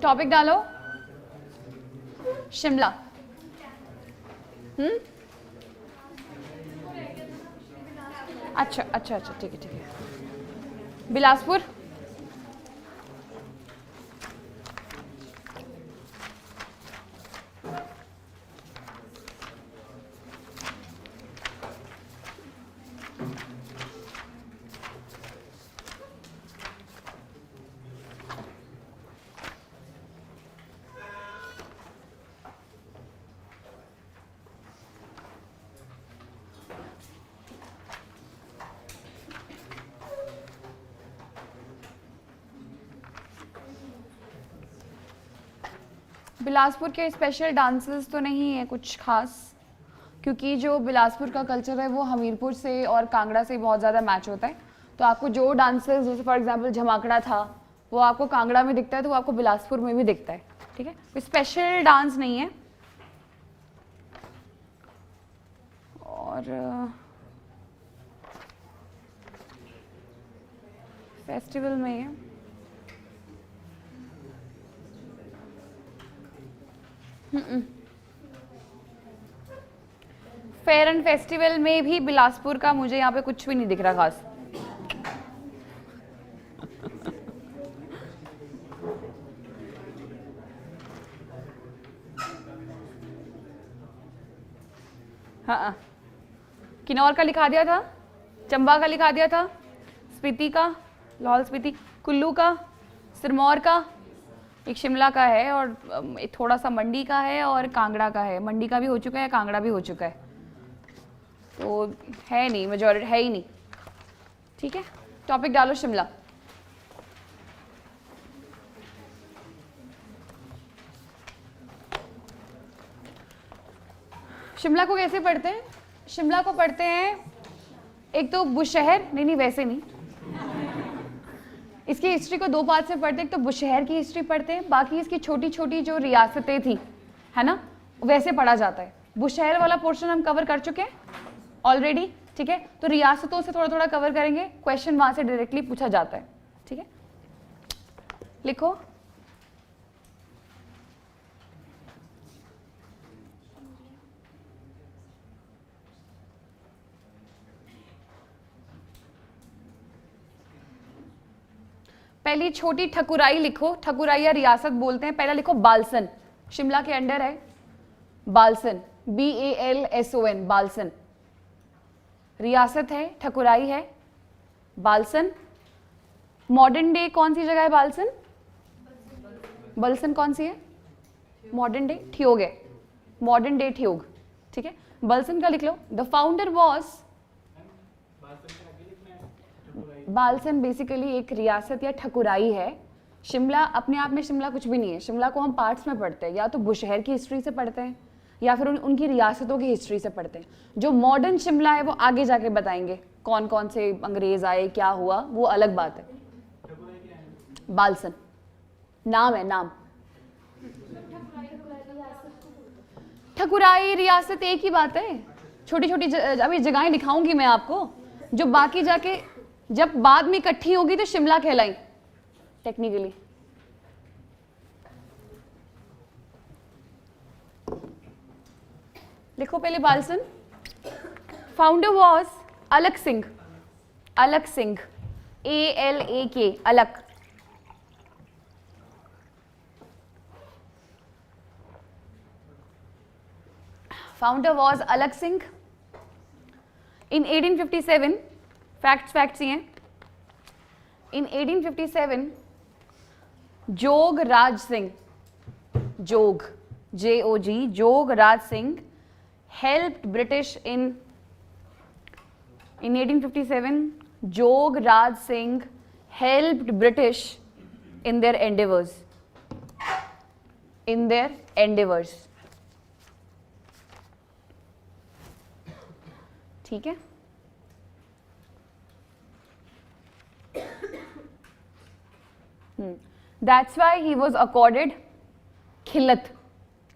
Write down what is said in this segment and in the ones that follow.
Topic डालो शिमला। अच्छा अच्छा अच्छा, ठीक है। बिलासपुर, बिलासपुर के स्पेशल डांसेस तो नहीं है कुछ खास, क्योंकि जो बिलासपुर का कल्चर है वो हमीरपुर से और कांगड़ा से बहुत ज़्यादा मैच होता है। तो आपको जो डांसेस, जैसे फॉर एग्जांपल झमाकड़ा था, वो आपको कांगड़ा में दिखता है तो वो आपको बिलासपुर में भी दिखता है। ठीक है, कोई स्पेशल डांस नहीं है। और फेस्टिवल में है फेयर एंड फेस्टिवल में भी बिलासपुर का मुझे यहाँ पे कुछ भी नहीं दिख रहा खास। हाँ, किन्नौर का लिखा दिया था, चंबा का लिखा दिया था, स्पीति का, लाहौल स्पीति, कुल्लू का, सिरमौर का, एक शिमला का है और थोड़ा सा मंडी का है और कांगड़ा का है। मंडी का भी हो चुका है, कांगड़ा भी हो चुका है, तो है नहीं, मेजॉरिटी है ही नहीं। ठीक है, टॉपिक डालो शिमला। शिमला को कैसे पढ़ते हैं? शिमला को पढ़ते हैं एक तो बुशहर, नहीं वैसे नहीं, इसकी हिस्ट्री को दो पार्ट से पढ़ते हैं। एक तो बुशहर की हिस्ट्री पढ़ते हैं, बाकी इसकी छोटी छोटी जो रियासतें थी, है ना, वैसे पढ़ा जाता है। बुशहर वाला पोर्शन हम कवर कर चुके हैं ऑलरेडी। ठीक है, तो रियासतों से थोड़ा थोड़ा कवर करेंगे, क्वेश्चन वहां से डायरेक्टली पूछा जाता है। ठीक है, लिखो पहली छोटी ठकुराई लिखो, ठकुराई या रियासत बोलते हैं। पहला लिखो बालसन, शिमला के अंडर है बालसन, BALSON, बालसन रियासत है, ठकुराई है बालसन। मॉडर्न डे कौन सी जगह है बालसन? बलसन कौन सी है? मॉडर्न डे ठियोग है, मॉडर्न डे ठियोग। ठीक है, बलसन का लिख लो। The founder was, Balsan basically एक रियासत या ठकुराई है। शिमला अपने आप में शिमला कुछ भी नहीं है। शिमला को हम पार्ट्स में पढ़ते हैं, या तो बुशहर की हिस्ट्री से पढ़ते हैं या फिर उनकी रियासतों की हिस्ट्री से पढ़ते हैं। जो मॉडर्न शिमला है वो आगे जाके बताएंगे, कौन कौन से अंग्रेज आए, क्या हुआ, वो अलग बात है। बालसन नाम है, नाम। ठकुराई रियासत एक ही बात है, छोटी छोटी अभी जगहें लिखाऊंगी मैं आपको, जो बाकी जाके जब बाद में इकट्ठी होगी तो शिमला कहलाई टेक्निकली। लिखो पहले Balsan. Founder was Alak Singh, Alak Singh, ALAK, Alak. Founder was Alak Singh. In 1857, facts ही हैं, इन 1857 जोग राज सिंह, जोग JOG, जोग Raj Singh helped British in 1857, Jog Raj Singh helped British in their endeavors, in their endeavors. ठीक है, That's why he was accorded खिलत,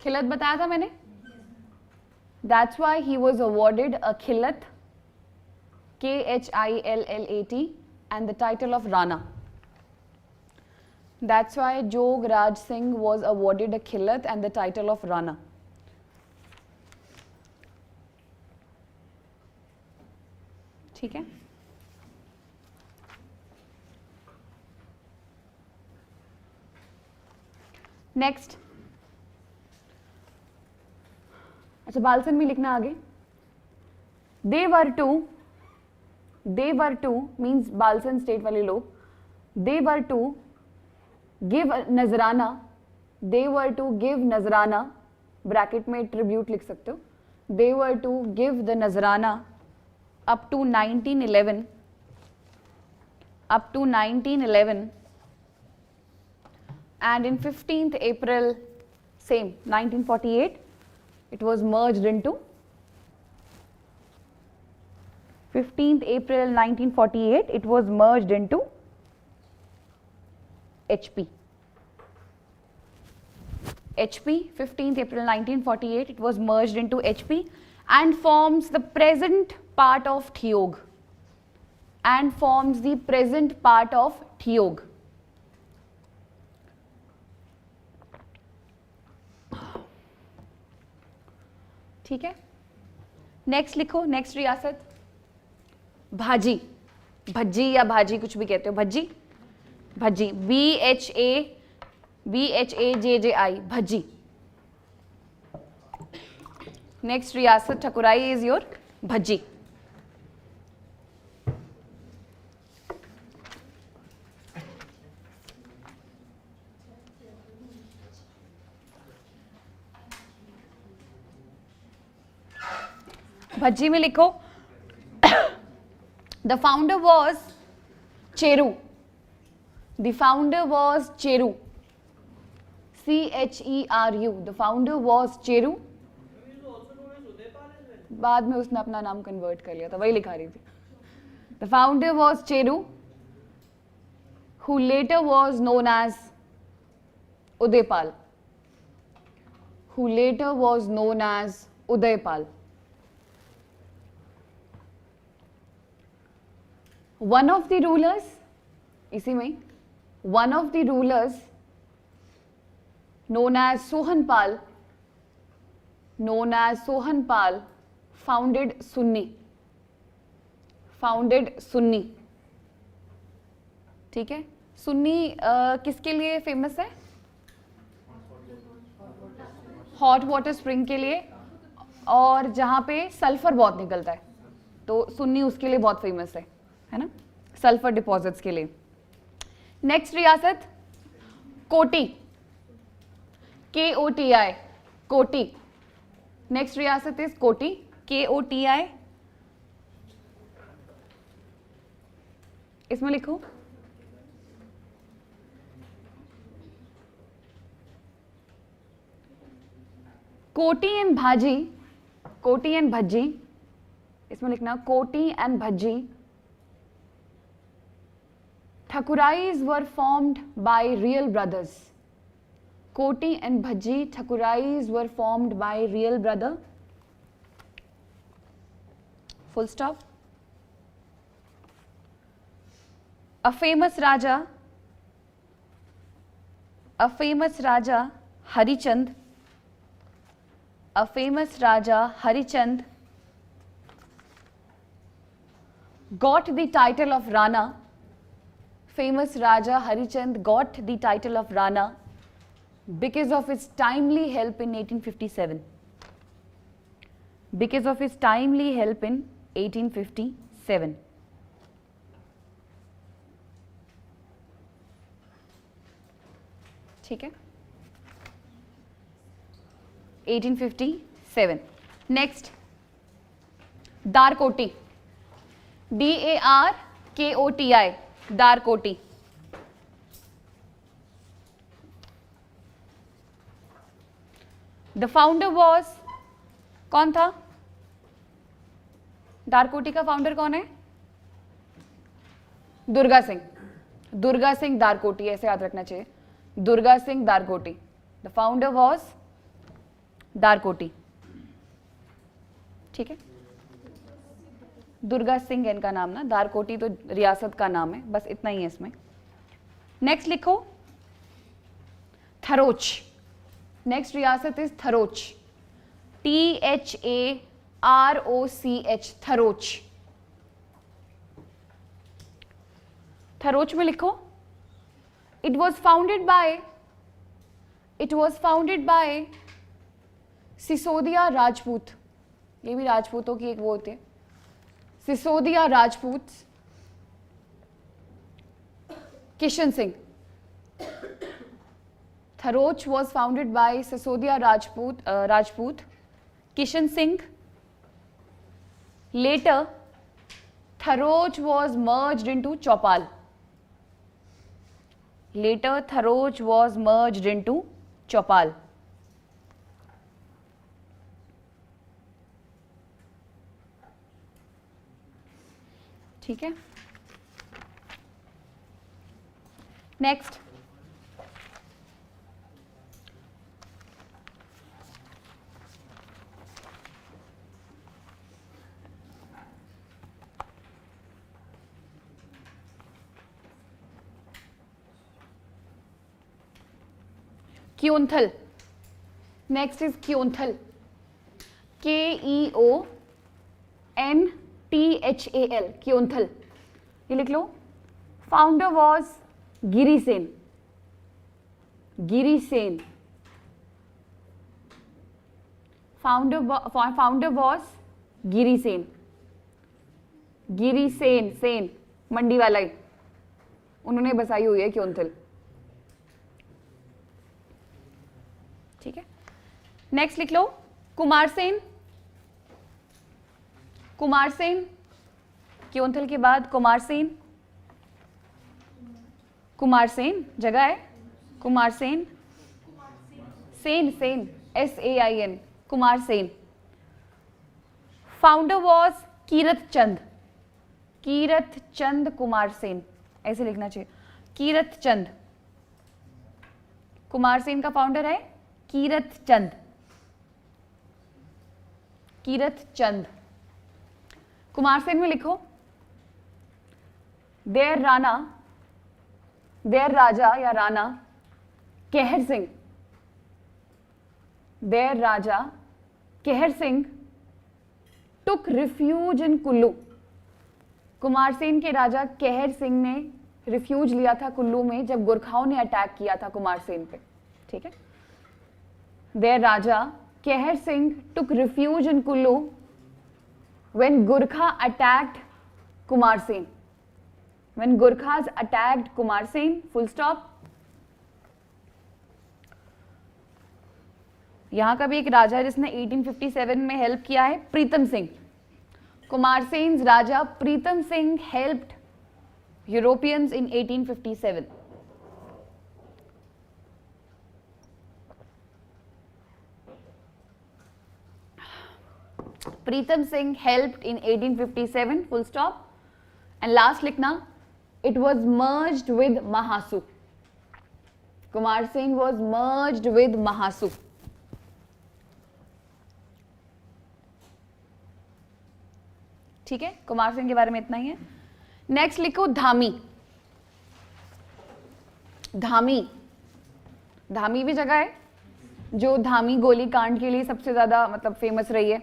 खिलत बताया था मैंने। That's why he was awarded a Khillat, KHILLAT, and the title of Rana. That's why Jog Raj Singh was awarded a Khillat and the title of Rana. ठीक है. Next. अच्छा, बालसन में लिखना आगे. They were to means बालसन state वाले लोग. They were to give नजराना. They were to give नजराना. ब्रैकेट में ट्रिब्यूट लिख सकते हो. They were to give the नजराना up to 1911. Up to 1911. And in 15th April, same 1948, it was merged into 15th April 1948, it was merged into HP. HP, 15th April 1948, it was merged into HP and forms the present part of Thiog. And forms the present part of Thiog. ठीक है. Next लिखो. Next रियासत भाजी. भज्जी या भाजी कुछ भी कहते हो. भज्जी. भज्जी. BHAJJI. भज्जी. नेक्स्ट रियासत ठकुराई इज योर भज्जी. भज्जी में लिखो. The founder was Cheru. The founder was Cheru. CHERU. The founder was Cheru. बाद में उसने अपना नाम कन्वर्ट कर लिया था, वही लिखा रही थी. The founder was Cheru, who later was known as Udaipal. Who later was known as Udaipal. One of the rulers, इसी में, one of the rulers known as Sohanpal, founded Sunni. ठीक है. सुन्नी किसके लिए फेमस है? हॉट वाटर स्प्रिंग के लिए, और जहाँ पे सल्फर बहुत निकलता है, तो सुन्नी उसके लिए बहुत फेमस है ना, सल्फर डिपॉजिट्स के लिए. नेक्स्ट रियासत कोटी. KOTI. कोटी. नेक्स्ट रियासत इज कोटी. KOTI. इसमें लिखो. कोटी एंड भाजी. कोटी एंड भज्जी. इसमें लिखना कोटी and Bhajji. Thakurais were formed by real brothers. Koti and Bhajji Thakurais were formed by real brother. Full stop. A famous Raja Harichand. A famous Raja Harichand got the title of Rana. Famous Raja Harichand got the title of Rana because of his timely help in 1857. Because of his timely help in 1857. ठीक है. 1857. Next, Darkoti. DARKOTI. Darkoti. The founder was, कौन था? दारकोटी का founder कौन है? दुर्गा सिंह. दुर्गा सिंह दारकोटी, ऐसे याद रखना चाहिए. Durga Singh Darkoti. The founder was Darkoti. ठीक है. दुर्गा सिंह इनका नाम ना, दारकोटी तो रियासत का नाम है, बस इतना ही है इसमें. नेक्स्ट लिखो थरोच. नेक्स्ट रियासत इज थरोच. THAROCH, थरोच. थरोच में लिखो. It was founded bye Sisodia Rajput. ये भी राजपूतों की एक वो होती है, Sisodia Rajput. Kishan Singh. Tharoch was founded by Sisodia Rajput, Kishan Singh. Later, Tharoch was merged into Chopal. ठीक है. Next, Keonthal. Next is Keonthal. KEONTHAL, Keonthal. ये लिख लो. Founder was Girisen. Founder was Girisen. Sen Mandi वाला ही, उन्होंने बसाई हुई है क्योंथल. ठीक है. नेक्स्ट लिख लो. कुमार सेन. क्योंथल के बाद कुमार सेन जगह है. Kumar Sen, Sen SAIN, Kumar Sen. Founder was Kirat Chand Kumar Sen. ऐसे लिखना चाहिए, कीरत चंद. कुमार सेन का फाउंडर है कीरत चंद. कुमार सेन में लिखो. देर राजा या राणा कहर सिंह टुक रिफ्यूज इन कुल्लू. कुमार सेन के राजा कहर सिंह ने रिफ्यूज लिया था कुल्लू में जब गुरखाओं ने अटैक किया था कुमार सेन पे. ठीक है. Their Raja Keher Singh took refuge in Kullu when Gurkha attacked Kumar Sen. When Gurkhas attacked Kumar Sen, full stop. यहाँ का भी एक राजा है जिसने 1857 में हेल्प किया है, Pritam Singh. Kumar sense Raja Pritam Singh helped Europeans in 1857. Pritam Singh helped in 1857, full stop. And last लिखना, it was merged with Mahasu. Kumar Sen was merged with Mahasu. ठीक है. कुमार सिंह के बारे में इतना ही है. नेक्स्ट लिखो धामी. धामी भी जगह है जो धामी गोली कांड के लिए सबसे ज्यादा मतलब फेमस रही है.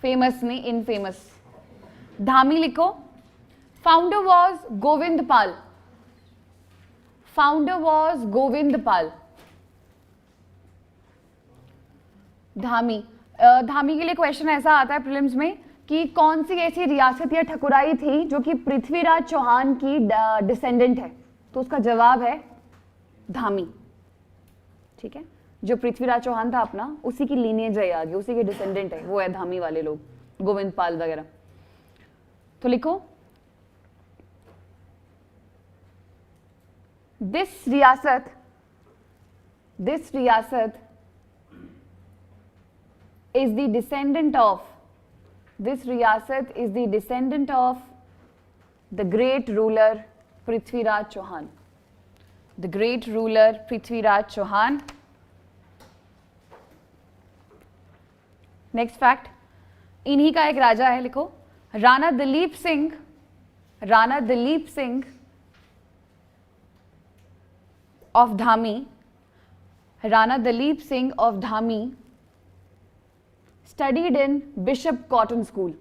फेमस नहीं, इनफेमस. धामी लिखो. फाउंडर वॉज गोविंद पाल. धामी के लिए क्वेश्चन ऐसा आता है प्रीलिम्स में कि कौन सी ऐसी रियासत या ठकुराई थी जो कि पृथ्वीराज चौहान की डिसेंडेंट है. तो उसका जवाब है धामी. ठीक है. जो पृथ्वीराज चौहान था अपना, उसी की लीनियज है आगे, उसी के डिसेंडेंट है, वो है धामी वाले लोग, गोविंद पाल वगैरह. तो लिखो. दिस रियासत is the descendant of the great ruler Prithviraj Chauhan. Next fact, इन्हीं का एक राजा है. लिखो. Rana Dilip Singh of Dhami, Rana Dalip Singh of Dhami studied in Bishop Cotton School.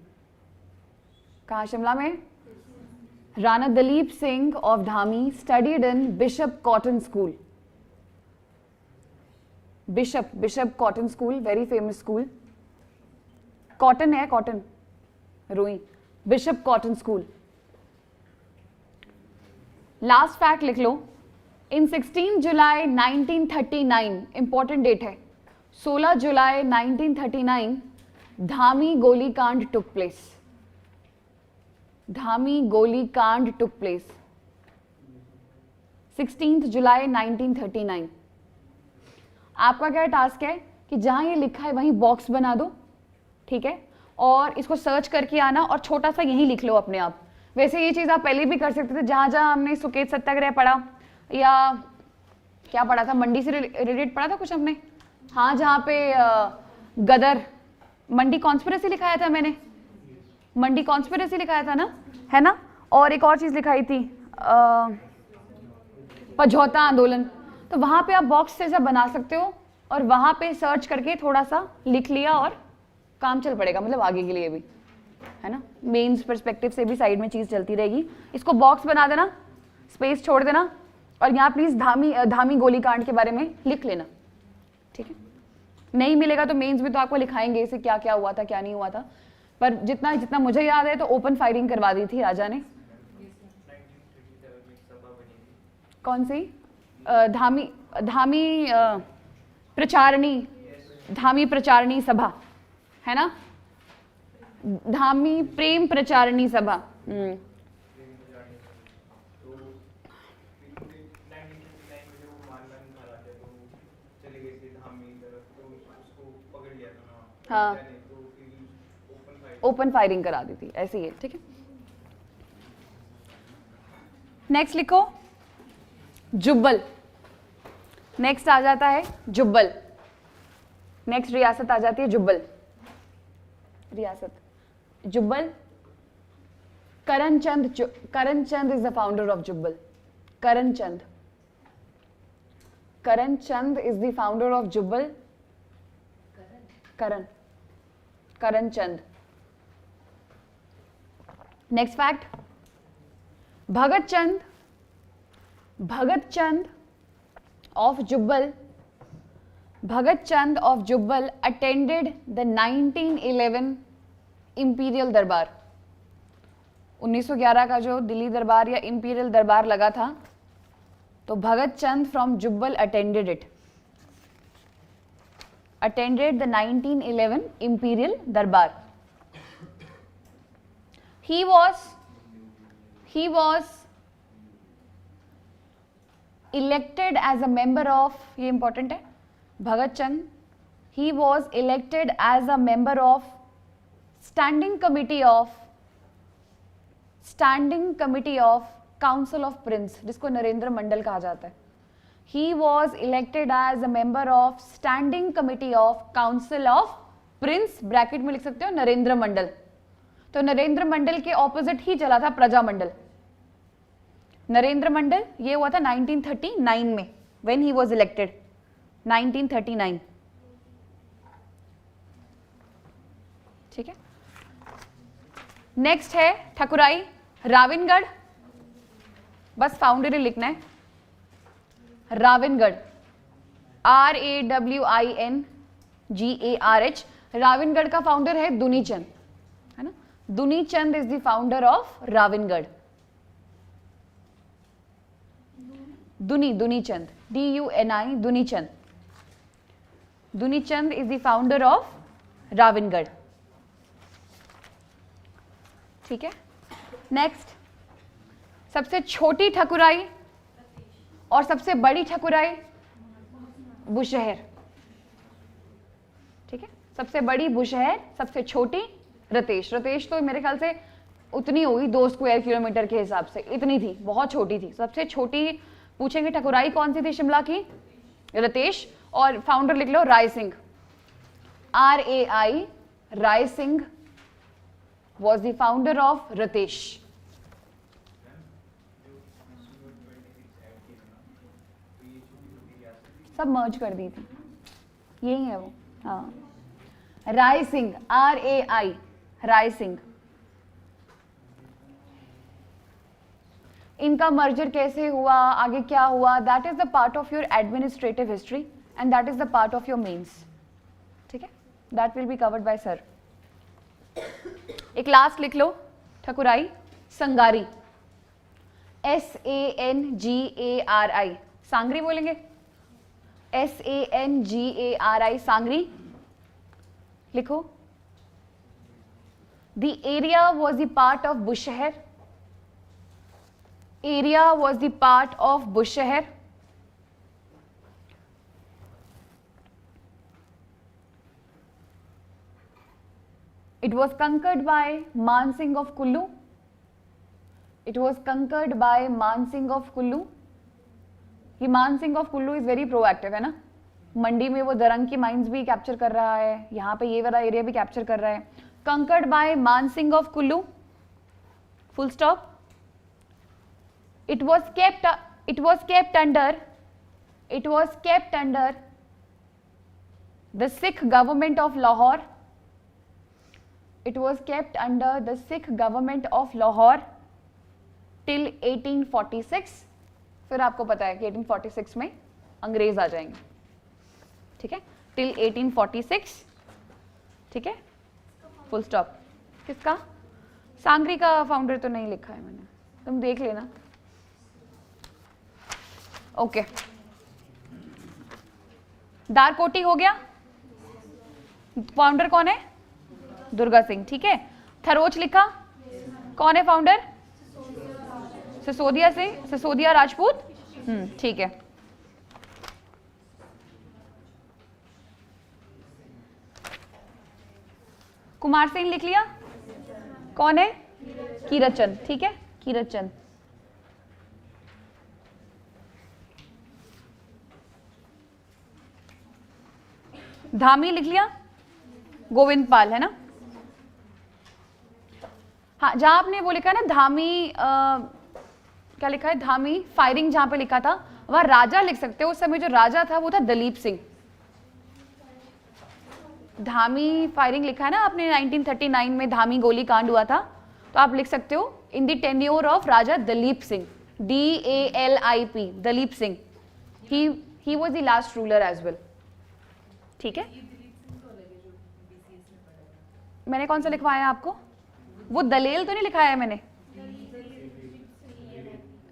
कहाँ शिमला में? Rana Dalip Singh of Dhami studied in Bishop Cotton School. Bishop Cotton School, very famous school. Cotton है, cotton, रुई. Bishop Cotton School. Last fact लिख लो. In 16 July 1939, important date है. 16 July 1939, Dhami Golikand took place. Dhami Golikand took place. 16th July 1939. आपका क्या task है कि जहां ये लिखा है वहीं बॉक्स बना दो, ठीक है, और इसको सर्च करके आना और छोटा सा यहीं लिख लो अपने आप. वैसे ये चीज़ आप पहले भी कर सकते थे. जहां जहां हमने सुकेत सत्याग्रह पढ़ा या क्या पढ़ा था, मंडी से रिलेटेड पढ़ा था कुछ हमने, हाँ, जहाँ पे गदर मंडी कॉन्स्पिरेसी लिखाया था मैंने, मंडी कॉन्स्पिरेसी लिखाया था ना, है ना. और एक और चीज़ लिखाई थी, पझौता आंदोलन. तो वहाँ पे आप बॉक्स जैसा बना सकते हो और वहाँ पे सर्च करके थोड़ा सा लिख लिया और काम चल पड़ेगा, मतलब आगे के लिए भी, है ना. मेंस पर्सपेक्टिव से भी साइड में चीज़ चलती रहेगी. इसको बॉक्स बना देना, स्पेस छोड़ देना, और यहाँ प्लीज़ धामी गोलीकांड के बारे में लिख लेना, ठीक है. नहीं मिलेगा तो मेंस में तो आपको लिखाएंगे इसे क्या क्या हुआ था क्या नहीं हुआ था, पर जितना जितना मुझे याद है तो ओपन फायरिंग करवा दी थी राजा ने. कौन सी? धामी प्रचारणी सभा, है ना, धामी प्रेम प्रचारणी सभा. हाँ, ओपन फायरिंग करा दी थी, ऐसे ही है, ठीक है. नेक्स्ट लिखो जुब्बल. नेक्स्ट आ जाता है जुब्बल. नेक्स्ट रियासत आ जाती है जुब्बल. रियासत Jubbal. Karamchand is the founder of Jubbal. Karamchand is the founder of Jubbal. Karamchand. Next fact, Bhagat Chand of Jubbal attended the 1911 imperial दरबार. 1911 का जो दिल्ली दरबार या इंपीरियल दरबार लगा था, तो भगत चंद from Jubbal attended the 1911 imperial darbar. He was elected as a member of, ये important है, भगत चंद, he was elected as a member of standing committee of council of prince, जिसको नरेंद्र मंडल कहा जाता है. He was elected as a member of standing committee of council of prince, bracket में लिख सकते हो नरेंद्र मंडल. तो नरेंद्र मंडल के ऑपोजिट ही चला था प्रजामंडल. नरेंद्र मंडल ये हुआ था 1939 में, when he was elected, 1939, ठीक है. नेक्स्ट है ठकुराई राविनगढ़. बस फाउंडर लिखना है, राविनगढ़, RAWINGARH. राविनगढ़ का फाउंडर है दुनीचंद, है ना. Dunichand is the founder of Ravingarh. Dunichand, DUNI, Dunichand. Dunichand is the founder of Ravingarh, ठीक है. नेक्स्ट, सबसे छोटी ठकुराई और सबसे बड़ी ठकुराई बुशहर, ठीक है. सबसे बड़ी बुशहर, सबसे छोटी रतेश. रतेश तो मेरे ख्याल से उतनी होगी 2 स्क्वायर किलोमीटर के हिसाब से, इतनी थी, बहुत छोटी थी. सबसे छोटी पूछेंगे ठकुराई कौन सी थी शिमला की, रतेश. और फाउंडर लिख लो Rai Singh, RAI, Rai Singh was the founder of Ratesh. सब मर्ज कर दी थी, यही है वो। हाँ, राय सिंह, RAI, राय सिंह। इनका मर्जर कैसे हुआ, आगे क्या हुआ, that is the part of your administrative history and that is the part of your mains, ठीक है, that will be covered by sir. एक लास्ट लिख लो, ठकुराई, संगारी, SANGARI, सांगरी बोलेंगे, SANGARI, सांगरी लिखो। The area was the part of Bushahar. Area was the part of Bushahar. It was conquered by Man Singh of Kullu. It was conquered by Man Singh of Kullu. ये मान Singh of Kullu is very proactive है ना, मंडी में वो दरंग की mines भी capture कर रहा है, यहाँ पे ये वाला एरिया भी कैप्चर कर रहा है। कंकर्ड बाय मान Singh of Kullu, full stop. It was kept under the Sikh government of Lahore. It was kept under the Sikh government of Lahore till 1846. फिर आपको पता है कि 1846 में अंग्रेज आ जाएंगे, ठीक है, till 1846, ठीक है, फुल स्टॉप। किसका? सांगरी का फाउंडर तो नहीं लिखा है मैंने, तुम देख लेना। ओके, दारकोटी हो गया, फाउंडर कौन है? दुर्गा सिंह, ठीक है। थरोच लिखा, कौन है फाउंडर? सिसोदिया से, सिसोदिया राजपूत, ठीक है। कुमार सिंह लिख लिया, कौन है? कीरत चंद, ठीक है, कीरत चंद। धामी लिख लिया, गोविंद पाल है ना। हाँ, जहां आपने वो लिखा है ना धामी, क्या लिखा है, धामी फायरिंग, जहां पे लिखा था वहां राजा लिख सकते हो। उस समय जो राजा था वो था दलीप सिंह। धामी फायरिंग लिखा है ना आपने, 1939 में धामी गोली कांड हुआ था, तो आप लिख सकते हो in the tenure of Raja Dalip Singh, DALIP, Dalip Singh. He was the last ruler as well, ठीक है। मैंने कौन सा लिखवाया आपको? वो दलेल तो नहीं लिखाया है मैंने।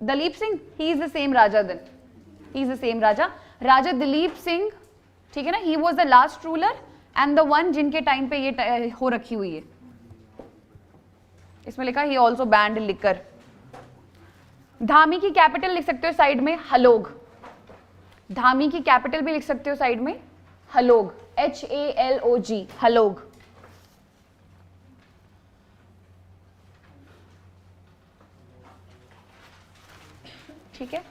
Dalip Singh, he is the same raja, then he is the same raja, Raja Dalip Singh, ठीक है ना। He was the last ruler and the one जिनके टाइम पे ये हो रखी हुई है। इसमें लिखा ही ऑल्सो बैंड लिकर। धामी की कैपिटल लिख सकते हो साइड में, हलोग। धामी की कैपिटल भी लिख सकते हो साइड में, हलोग, HALOG, हलोग। ठीक है,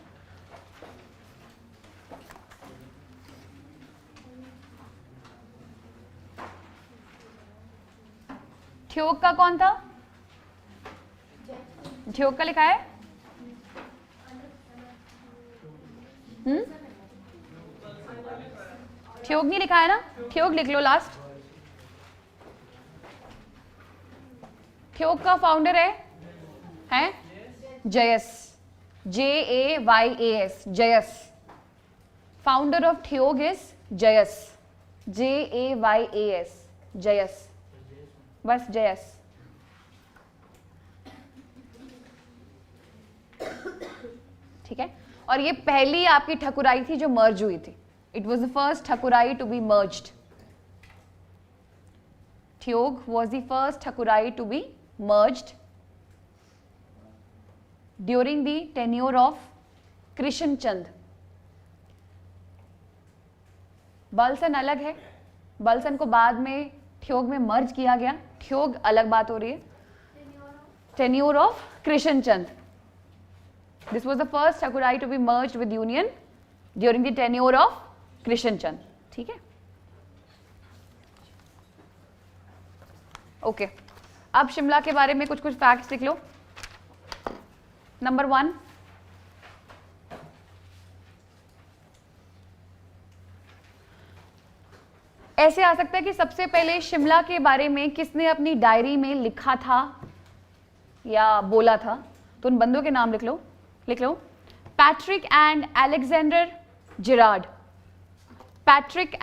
ठ्योक का कौन था? ठ्योक का लिखा है, ठ्योक नहीं लिखा है ना, ठ्योक लिख लो लास्ट। ठ्योक का फाउंडर है Jayas, JAYAS, Jayas. Founder of Theog is Jayas, JAYAS, Jayas, बस जयस। ठीक है, और ये पहली आपकी ठकुराई थी जो मर्ज हुई थी। It was the first thakurai to be merged. Theog was the first thakurai to be merged during the tenure of Krishna Chand. Balsan अलग है, बलसन को बाद में ठ्योग में मर्ज किया गया। ठ्योग अलग बात हो रही है। Tenure of Krishna Chand, this was the first thakurai to be merged with union during the tenure of Krishna Chand. ठीक है, ओके। अब शिमला के बारे में कुछ कुछ फैक्ट्स लिख लो। नंबर 1, ऐसे आ सकता है कि सबसे पहले शिमला के बारे में किसने अपनी डायरी में लिखा था या बोला था, तो उन बंदों के नाम लिख लो। Patrick and Alexander Gerard, Patrick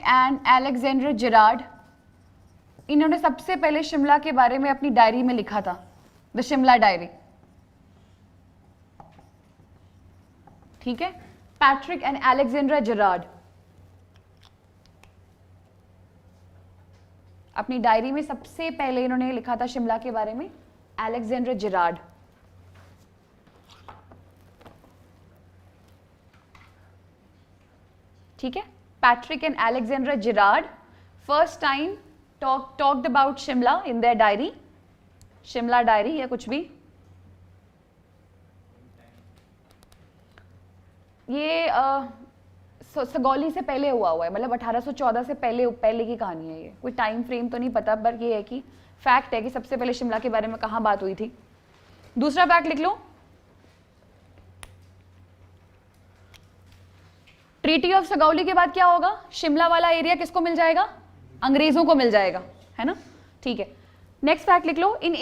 and Alexander Gerard, इन्होंने सबसे पहले शिमला के बारे में अपनी डायरी में लिखा था, द शिमला डायरी। ठीक है, पैट्रिक एंड अलेक्जेंडर जिरार्ड अपनी डायरी में सबसे पहले इन्होंने लिखा था शिमला के बारे में, अलेक्जेंडर जिरार्ड। ठीक है, Patrick and Alexander Gerrard first time talked about Shimla in their diary, Shimla diary या कुछ भी। ये सगौली से पहले हुआ है, मतलब 1814 से पहले की कहानी है ये, कोई टाइम फ्रेम तो नहीं पता, पर ये है कि फैक्ट है कि सबसे पहले शिमला के बारे में कहाँ बात हुई थी। दूसरा फैक्ट लिख लो, ट्रीटी ऑफ सगौली के बाद क्या होगा, शिमला वाला एरिया किसको मिल जाएगा, अंग्रेजों को मिल जाएगा, है ना। ठीक है, नेक्स्ट फैक्ट लिख लो, इन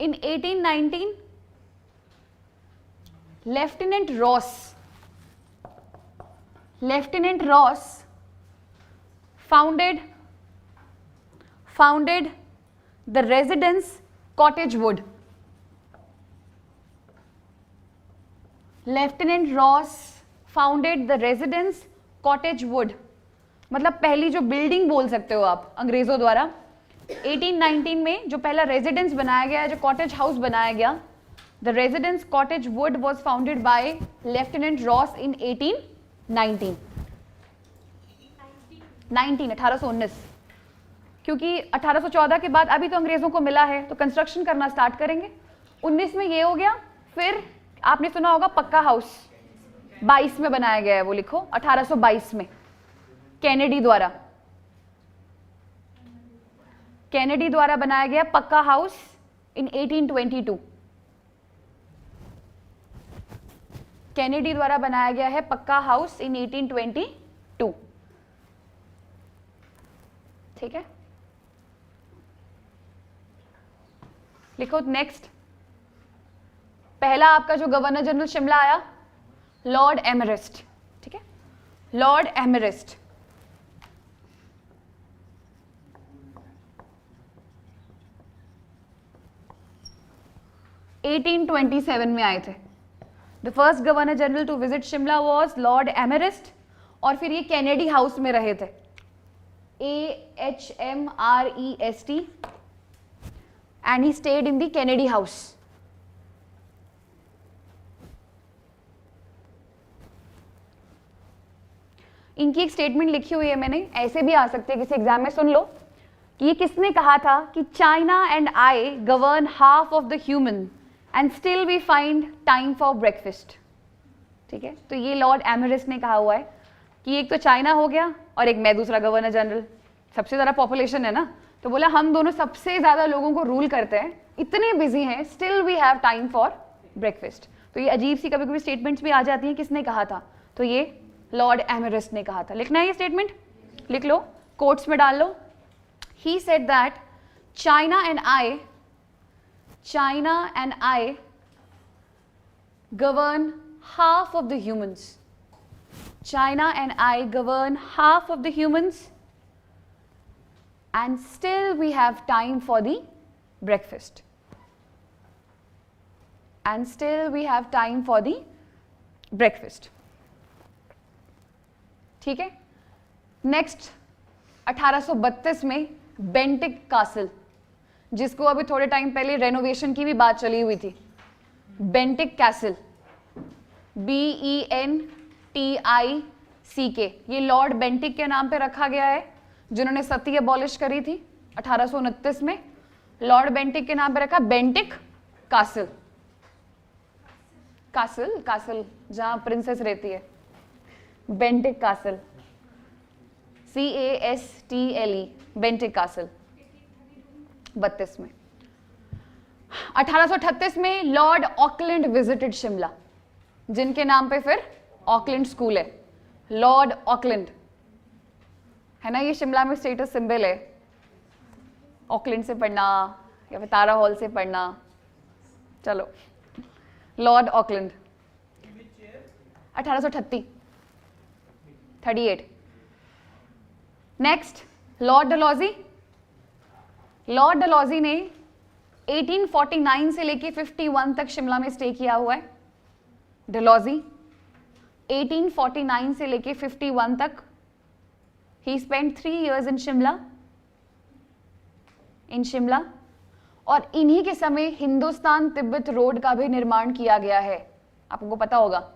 1819 lieutenant Ross founded the residence Cottage Wood. Lieutenant Ross founded the residence cottage would, मतलब पहली जो बिल्डिंग बोल सकते हो आप अंग्रेजों द्वारा 1819 में जो पहला रेजिडेंस बनाया गया, जो कॉटेज हाउस बनाया गया, the residence cottage wood was founded by lieutenant Ross in 1819, क्योंकि 1814 के बाद अभी तो अंग्रेजों को मिला है तो कंस्ट्रक्शन करना स्टार्ट करेंगे। 19 में ये हो गया, फिर आपने सुना होगा पक्का हाउस 22 में बनाया गया है, वो लिखो 1822 में कैनेडी द्वारा बनाया गया पक्का हाउस इन 1822। कैनेडी द्वारा बनाया गया है पक्का हाउस इन 1822। ठीक है, लिखो नेक्स्ट। पहला आपका जो गवर्नर जनरल शिमला आया, लॉर्ड एमरेस्ट। ठीक है, लॉर्ड एमरेस्ट में आए थे। The first governor general to visit Shimla was lord Amherst, और फिर ये कैनेडी हाउस में रहे थे, AHMREST, and he stayed in the Kennedy House. इनकी एक स्टेटमेंट लिखी हुई है मैंने, ऐसे भी आ सकते हैं किसी एग्जाम में, सुन लो कि ये किसने कहा था कि China and I govern half of the human and still we find time for breakfast. ठीक है, तो ये लॉर्ड एमरेस्ट ने कहा हुआ है कि एक तो चाइना हो गया और एक मैं दूसरा गवर्नर जनरल, सबसे ज़्यादा पॉपुलेशन है ना, तो बोला हम दोनों सबसे ज़्यादा लोगों को रूल करते हैं, इतने बिजी हैं, still we have time for breakfast. तो ये अजीब सी कभी कभी स्टेटमेंट्स भी आ जाती हैं, किसने कहा था, तो ये लॉर्ड एमरेस्ट ने कहा था। लिखना है ये स्टेटमेंट, लिख लो, कोट्स में डाल लो। He said that China and I govern half of the humans. China and I govern half of the humans, and still we have time for the breakfast. And still we have time for the breakfast. ठीक है, next 1832 में Bentinck castle, जिसको अभी थोड़े time पहले renovation की भी बात चली हुई थी, बेंटिक कैसल, BENTICK, ये लॉर्ड बेंटिक के नाम पे रखा गया है, जिन्होंने सती अबॉलिश करी थी 1829 में। लॉर्ड बेंटिक के नाम पे रखा बेंटिक कासल, कासल जहां प्रिंसेस रहती है, Bentinck castle, CASTLE, Bentinck castle 32 में। 1838 में लॉर्ड ऑकलैंड विजिटेड शिमला, जिनके नाम पे फिर ऑकलैंड स्कूल है, लॉर्ड ऑकलैंड, है ना, ये शिमला में स्टेटस सिंबल है। ऑकलैंड से पढ़ना या फिर तारा हॉल से पढ़ना, चलो Lord Auckland 1838। Next Lord Dalhousie. Lord Dalhousie ने 1849 से लेके 51 तक शिमला में स्टे किया हुआ है। डलहौजी 1849 से लेके 51 तक ही स्पेंड 3 years इन शिमला, और इन्हीं के समय हिंदुस्तान तिब्बत रोड का भी निर्माण किया गया है, आपको पता होगा।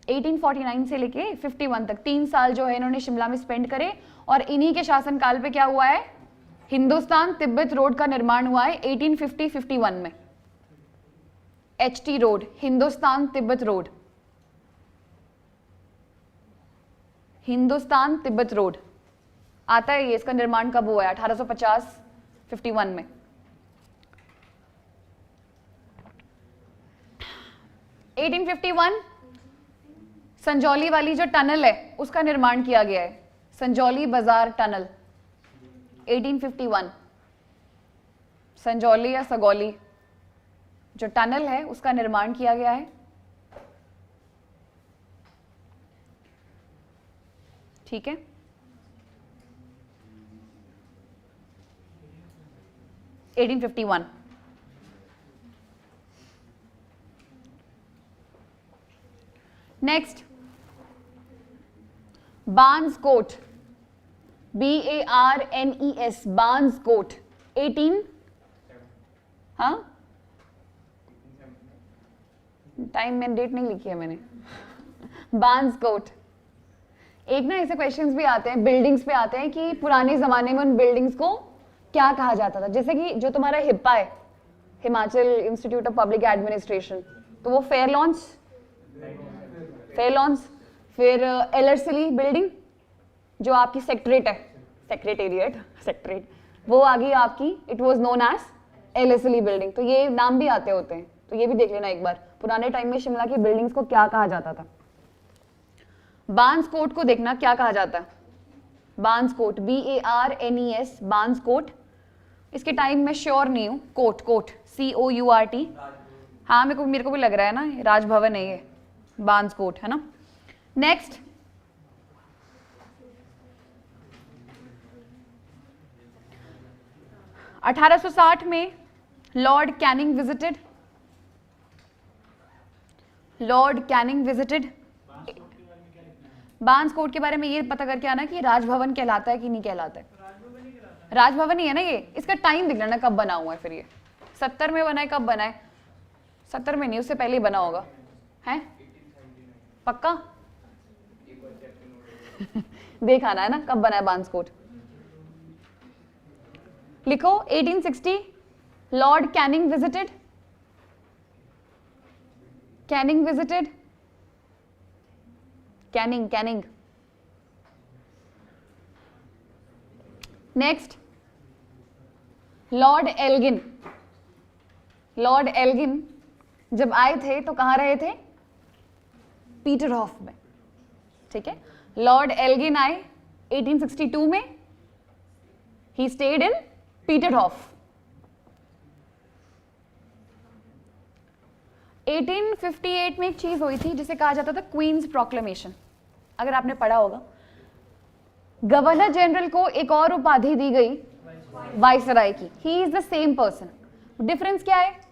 1849 से लेके 51 तक 3 साल जो है इन्होंने शिमला में स्पेंड करे, और इन्हीं के शासनकाल पे क्या हुआ है, हिंदुस्तान तिब्बत रोड का निर्माण हुआ है 1850-51 में। HT road, Hindustan Tibet road, Hindustan Tibet road आता है ये, इसका निर्माण कब हुआ है, 1850-51 में। एटीन 1851 संजौली वाली जो टनल है उसका निर्माण किया गया है, संजौली बाजार टनल 1851। संजौली या सगौली जो टनल है उसका निर्माण किया गया है, ठीक है। Eighteen 1851। Next Barnes Court, BARNES, Barnes Court 18, हाँ टाइम में डेट नहीं लिखी है मैंने। बार्न्स कोट, एक ना ऐसे क्वेश्चंस भी आते हैं, बिल्डिंग्स पे आते हैं कि पुराने जमाने में उन बिल्डिंग्स को क्या कहा जाता था। जैसे कि जो तुम्हारा हिप्पा है, Himachal institute of public administration, तो वो फेयर लॉन्स, फिर एलरसिली बिल्डिंग जो आपकी सेक्रेटेरिएट वो आ गई आपकी, it was known as Ellerslie building. तो ये नाम भी आते होते हैं, तो ये भी देख लेना एक बार, पुराने टाइम में शिमला की बिल्डिंग्स को क्या कहा जाता था। बार्न्स कोट को देखना क्या कहा जाता है, Barnes Court BARNES, Barnes Court. इसके टाइम में श्योर नहीं हूँ, कोट COURT, हाँ मेरे को भी लग रहा है ना राजभवन है ये, बार्न्स कोट है ना। नेक्स्ट (1860) में Lord Canning visited. Barnes Court के बारे में ये पता करके आना कि राजभवन कहलाता है कि नहीं कहलाता है। राजभवन ही है ना ये। इसका टाइम दिख लेना कब बना हुआ है, फिर ये 70 में बना है, कब बना है, 70 में नहीं, उससे पहले ही बना होगा, है पक्का? देख आना है ना कब बना है बार्न्स कोट। लिखो 1860 Lord Canning visited, Canning. Next Lord Elgin जब आए थे तो कहाँ रहे थे, पीटरहॉफ में, ठीक है। लॉर्ड एल्गिन आए 1862 में, ही स्टेड इन पीटरहॉफ। 1858 में एक चीज हुई थी जिसे कहा जाता था क्वींस प्रोक्लेमेशन, अगर आपने पढ़ा होगा। गवर्नर जनरल को एक और उपाधि दी गई वाइसराय की, he is the same person. Difference क्या है,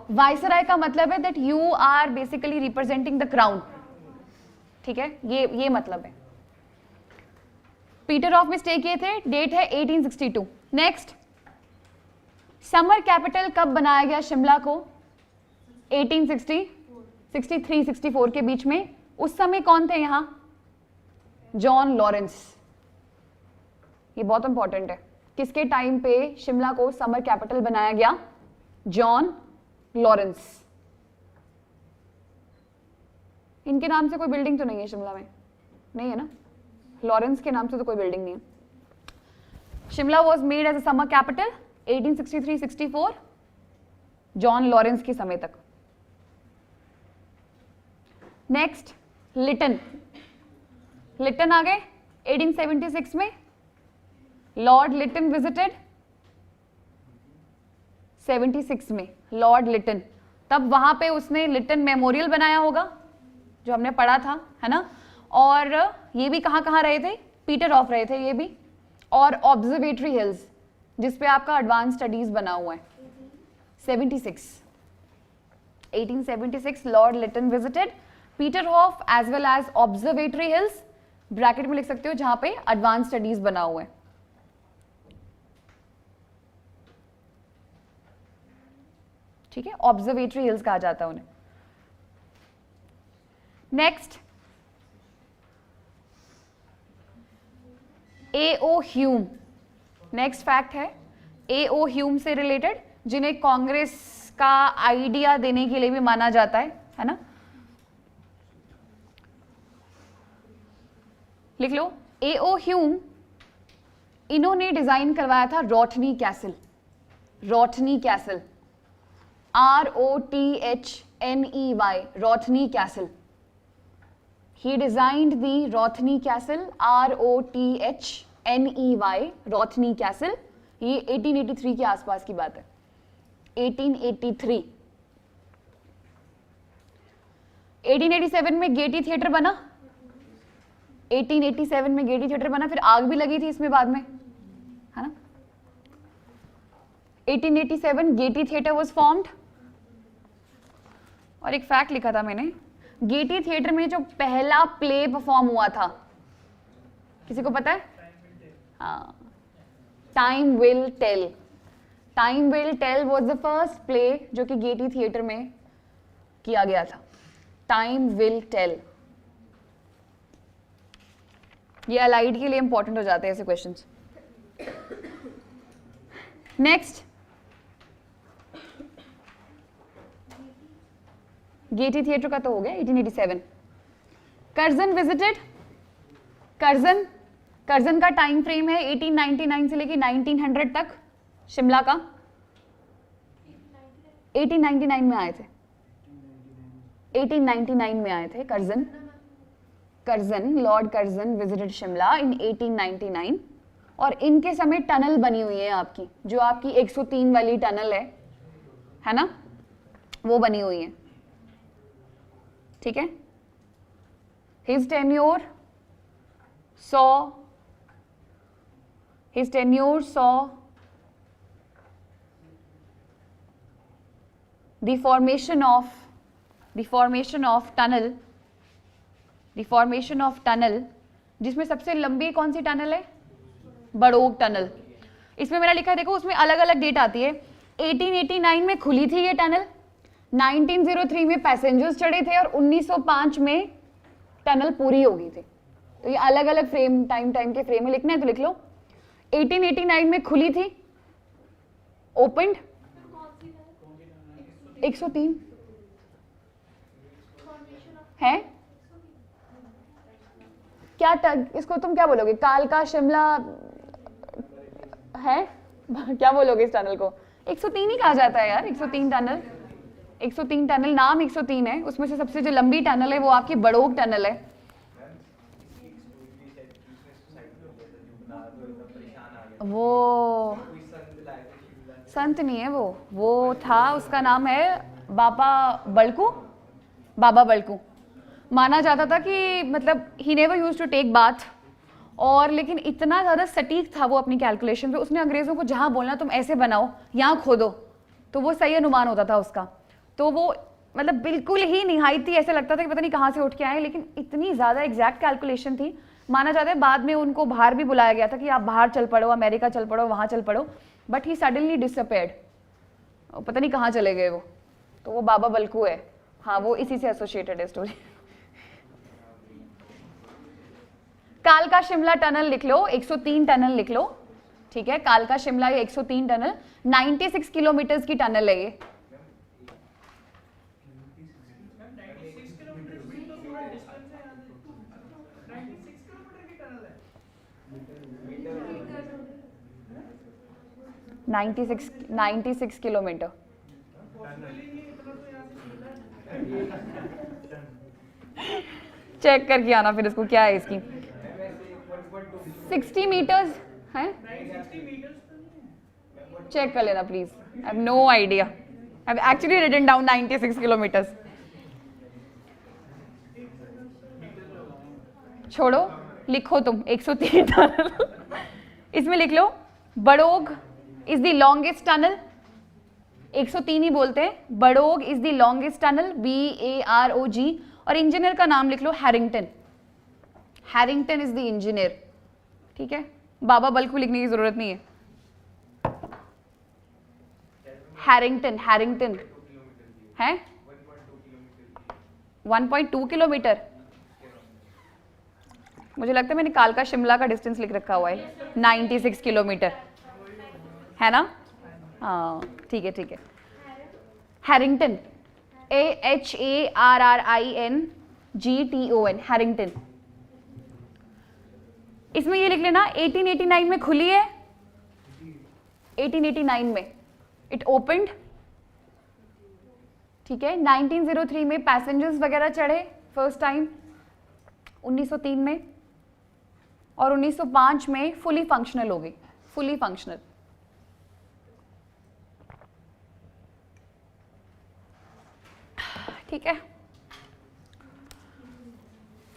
वाइसराय का मतलब है that you are basically representing the crown, ठीक है, ये मतलब है। पीटरहॉफ में स्टे किए थे, डेट है 1862। नेक्स्ट समर कैपिटल कब बनाया गया शिमला को, 1860, 63, 64 के बीच में। उस समय कौन थे यहां, जॉन लॉरेंस। ये बहुत इंपॉर्टेंट है, किसके टाइम पे शिमला को समर कैपिटल बनाया गया, जॉन लॉरेंस। इनके नाम से कोई बिल्डिंग तो नहीं है शिमला में, नहीं है ना, लॉरेंस के नाम से तो कोई बिल्डिंग नहीं है। Shimla was made as a summer capital 1863-64 John Lawrence के समय तक। नेक्स्ट लिटन, लिटन आ गए 1876 में, लॉर्ड लिटन विजिटेड 76 में, लॉर्ड लिटन, तब वहां पे उसने लिटन मेमोरियल बनाया होगा जो हमने पढ़ा था, है ना। और ये भी कहाँ कहाँ रहे थे, पीटर ऑफ रहे थे ये भी, और ऑब्जर्वेटरी हिल्स जिसपे आपका एडवांस स्टडीज बना हुआ है। 76 1876 Lord Lytton visited Peterhof as well as observatory hills, bracket में लिख सकते हो जहां पे एडवांस स्टडीज बना हुआ है। ठीक है, ऑब्जर्वेटरी हिल्स कहा जाता है उन्हें। Next A.O. Hume, next fact है A.O. ह्यूम से रिलेटेड, जिन्हें कांग्रेस का आइडिया देने के लिए भी माना जाता है ना। लिख लो A.O. ह्यूम, इन्होंने डिजाइन करवाया था Rothney castle, Rothney castle, ROTHNEY, Rothney castle. He designed the Rothney Castle, ROTHNEY, Rothney Castle। ये 1883 के आसपास की बात है, 1883। 1887 में गेटी थिएटर बना, 1887 में गेटी थिएटर बना, फिर आग भी लगी थी इसमें बाद में, है ना। 1887 गेटी थिएटर वाज फॉर्म्ड। और एक फैक्ट लिखा था मैंने, गेटी थिएटर में जो पहला प्ले परफॉर्म हुआ था, किसी को पता है? हाँ, time will tell. Time will tell was the first play जो कि गेटी थिएटर में किया गया था। टाइम विल टेल, ये अलाइड के लिए इंपॉर्टेंट हो जाते हैं ऐसे क्वेश्चंस। नेक्स्ट गेटी थिएटर का तो हो गया 1887। कर्जन विजिटेड, कर्जन, कर्जन का टाइम फ्रेम है 1899 से लेके 1900 तक शिमला का। 1899 में आए थे, 1899 में आए थे Curzon, Curzon, lord Curzon visited Shimla in 1899। और इनके समय टनल बनी हुई है आपकी, जो आपकी 103 वाली टनल है ना, वो बनी हुई है। ठीक है, his tenure saw the formation of tunnel, जिसमें सबसे लंबी कौन सी टनल है? बड़ोग टनल। इसमें मेरा लिखा है देखो, उसमें अलग अलग डेट आती है। 1889 में खुली थी ये टनल, 1903 में पैसेंजर्स चढ़े थे और 1905 में टनल पूरी हो गई थी। तो ये अलग अलग फ्रेम, टाइम के फ्रेम में लिखना है तो लिख लो। 1889 में खुली थी, ओपन्ड 103 है क्या, इसको तुम क्या बोलोगे? कालका शिमला है क्या बोलोगे इस टनल को? 103 ही कहा जाता है यार, 103 टनल, 103 टनल, नाम 103 है। उसमें से सबसे जो लंबी टनल है वो आपकी बड़ोग टनल है। वो संत नहीं है, वो था, उसका नाम है बाबा बड़कू। बाबा बड़कू माना जाता था कि मतलब he never used to take bath, और लेकिन इतना ज़्यादा सटीक था वो अपनी कैलकुलेशन पे, उसने अंग्रेज़ों को जहाँ बोलना तुम ऐसे बनाओ, यहाँ खोदो, तो वो सही अनुमान होता था उसका। तो वो मतलब बिल्कुल ही निहायती ऐसे लगता था कि पता नहीं कहाँ से उठ के आए, लेकिन इतनी ज़्यादा एग्जैक्ट कैलकुलेशन थी। माना जाता है बाद में उनको बाहर भी बुलाया गया था कि आप बाहर चल पड़ो, अमेरिका चल पड़ो, वहाँ चल पड़ो, बट ही सडनली डिसअपेयर्ड, पता नहीं कहाँ चले गए वो। तो वो बाबा बलकू है, हाँ, वो इसी से एसोसिएटेड है स्टोरी। कालका शिमला टनल लिख लो, 103 टनल लिख लो, ठीक है। कालका शिमला ये 103 टनल, 96 किलोमीटर की टनल है ये। 96 किलोमीटर। चेक करके आना फिर इसको क्या है इसकी। 60 मीटर्स हैं, चेक कर लेना please. I have no idea, I have actually written down 96 kilometres. छोड़ो, लिखो तुम 103 टनल। इसमें लिख लो Barog is the longest tunnel, 103 ही बोलते हैं। Barog is the longest tunnel, BAROG। और इंजीनियर का नाम लिख लो Harrington, Harrington is the engineer. ठीक है, बाबा बल को लिखने की जरूरत नहीं है। हैरिंगटन, हैरिंगटन है 1.2 किलोमीटर। मुझे लगता है मैंने कालका शिमला का डिस्टेंस लिख रखा हुआ है 96 किलोमीटर, है ना? हाँ ठीक है ठीक है। Harrington, HARRINGTON, Harrington. इसमें ये लिख लेना 1889 में खुली है, 1889 में इट ओपनड। ठीक है, 1903 में पैसेंजर्स वगैरह चढ़े फर्स्ट टाइम, 1903 में, और 1905 में फुली फंक्शनल हो गई, फुली फंक्शनल। ठीक है,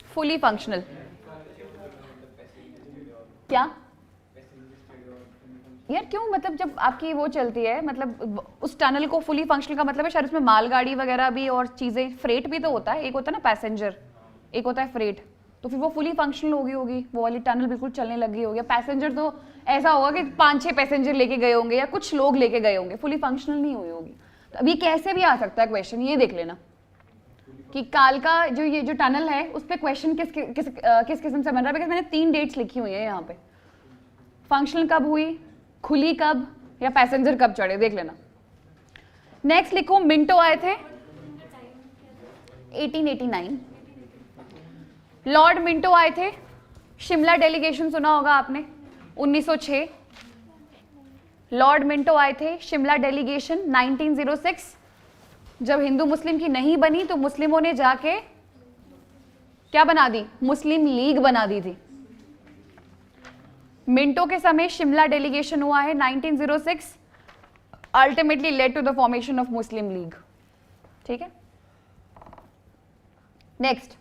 फुली फंक्शनल। क्या यार क्यों, मतलब जब आपकी वो चलती है, मतलब उस टनल को फुली फंक्शनल का मतलब है शायद उसमें मालगाड़ी वगैरह भी और चीजें, फ्रेट भी तो होता है, एक होता है ना पैसेंजर, एक होता है फ्रेट, तो फिर वो फुली फंक्शनल होगी, वो वाली टनल बिल्कुल चलने लगी होगी। पैसेंजर तो ऐसा होगा कि 5-6 पैसेंजर लेके गए होंगे या कुछ लोग लेके गए होंगे, फुली फंक्शनल नहीं हुई होगी। तो अभी कैसे भी आ सकता है क्वेश्चन, ये देख लेना कि कालका जो ये जो टनल है उस पर क्वेश्चन किस किस्म से बन रहा है, बिकॉज मैंने 3 डेट्स लिखी हुई है यहाँ पे। फंक्शनल कब हुई, खुली कब, या पैसेंजर कब चढ़े, देख लेना। नेक्स्ट लिखो मिंटो आए थे 1889, लॉर्ड मिंटो आए थे। शिमला डेलीगेशन सुना होगा आपने, 1906 लॉर्ड मिंटो आए थे। शिमला डेलीगेशन 1906, जब हिंदू मुस्लिम की नहीं बनी तो मुस्लिमों ने जाके क्या बना दी, मुस्लिम लीग बना दी थी। मिंटो के समय शिमला डेलीगेशन हुआ है 1906, ultimately led to the formation of Muslim League. ठीक है, नेक्स्ट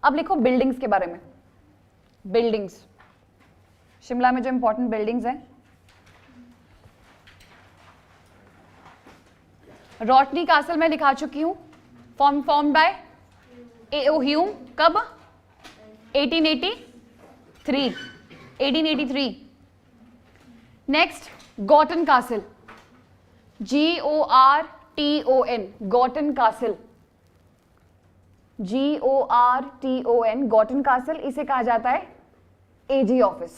अब लिखो बिल्डिंग्स के बारे में। बिल्डिंग्स, शिमला में जो इंपॉर्टेंट बिल्डिंग्स हैं, रॉटनी कासल में लिखा चुकी हूं, फॉर्म बाय A.O. ह्यूम, कब, 1883। Next gotten castle, GORTON, gotten castle, GORTON, gotten castle. इसे कहा जाता है AG ऑफिस,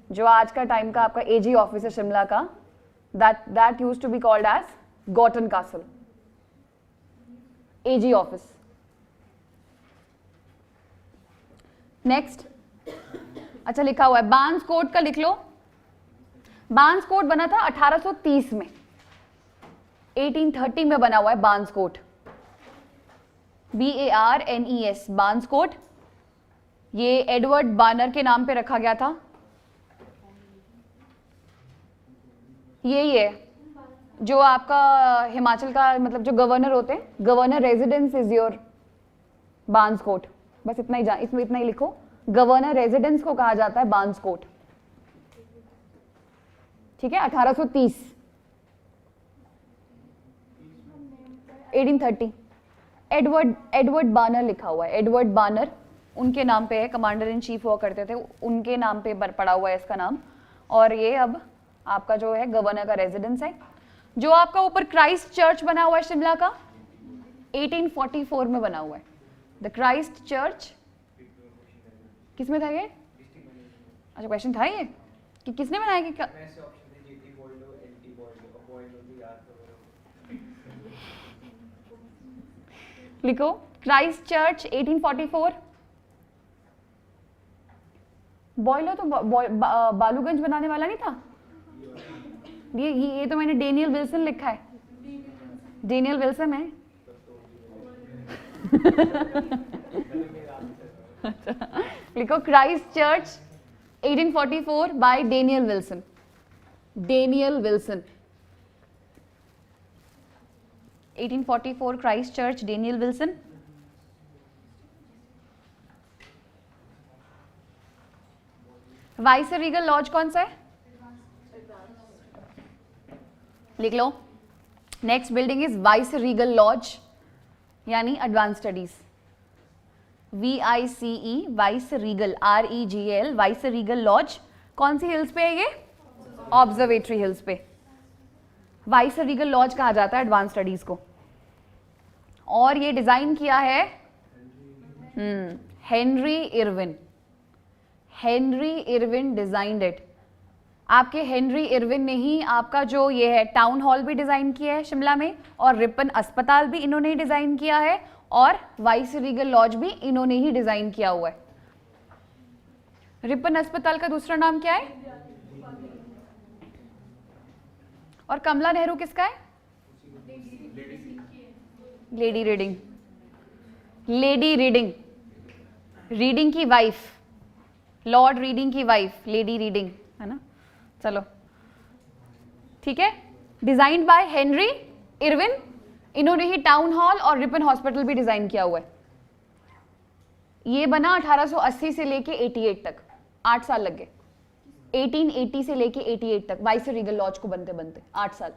जो आज का टाइम का आपका AG ऑफिस है शिमला का, that used to be called as gotten castle, AG office. Next, अच्छा लिखा हुआ है बार्न्स कोट का, लिख लो। बार्न्स कोट बना था 1830 में, 1830 में बना हुआ है Barnes Court, BARNES, Barnes Court. ये एडवर्ड बार्नर के नाम पे रखा गया था। यही है जो आपका हिमाचल का, मतलब जो गवर्नर होते हैं, governor residence is your Barnes Court. बस इतना ही इसमें इतना ही लिखो, गवर्नर रेजिडेंस को कहा जाता है बार्न्स कोट। ठीक है, 1830, 1830। एडवर्ड बार्नर लिखा हुआ है, एडवर्ड बार्नर उनके नाम पे है, कमांडर इन चीफ हुआ करते थे, उनके नाम पे पड़ा हुआ है इसका नाम। और ये अब आपका जो है गवर्नर का रेजिडेंस है। जो आपका ऊपर क्राइस्ट चर्च बना हुआ है शिमला का, 1844 में बना हुआ है। द क्राइस्ट चर्च किसमें था ये? अच्छा क्वेश्चन था ये कि किसने बनाया कि लिखो क्राइस्ट चर्च 1844। बॉयलर तो बालूगंज बनाने वाला नहीं था? ये तो मैंने डेनियल विल्सन लिखा है, डेनियल विल्सन है। लिखो Christ church 1844 by Daniel Wilson, Daniel Wilson 1844 Christ church Daniel Wilson. Viceregal lodge कौन सा है? लिख लो। Next building is viceregal lodge यानी advance studies, VICE viceregal REGL viceregal lodge. कौन सी हिल्स पे है ये? ऑब्जर्वेटरी हिल्स पे। वाइसरीगल लॉज कहा जाता है एडवांस स्टडीज को। और ये डिजाइन किया है Henry Irwin. Henry Irwin designed it. आपके हेनरी इरविन ने ही आपका जो ये है टाउन हॉल भी डिजाइन किया है शिमला में, और रिपन अस्पताल भी इन्होंने ही डिजाइन किया है, और वाइसरीगल लॉज भी इन्होंने ही डिजाइन किया हुआ है। रिपन अस्पताल का दूसरा नाम क्या है? और कमला नेहरू किसका है? Lady reading. Lady reading, reading की वाइफ, लॉर्ड रीडिंग की वाइफ लेडी रीडिंग है ना। चलो ठीक है। डिजाइंड बाय हेनरी इरविन, इन्होंने ही टाउन हॉल और रिपन हॉस्पिटल भी डिजाइन किया हुआ है। ये बना 1880 से लेके 88 तक, 8 साल लग गए। 1880 से लेके 88 तक वाइसरीगल लॉज को बनते बनते 8 साल।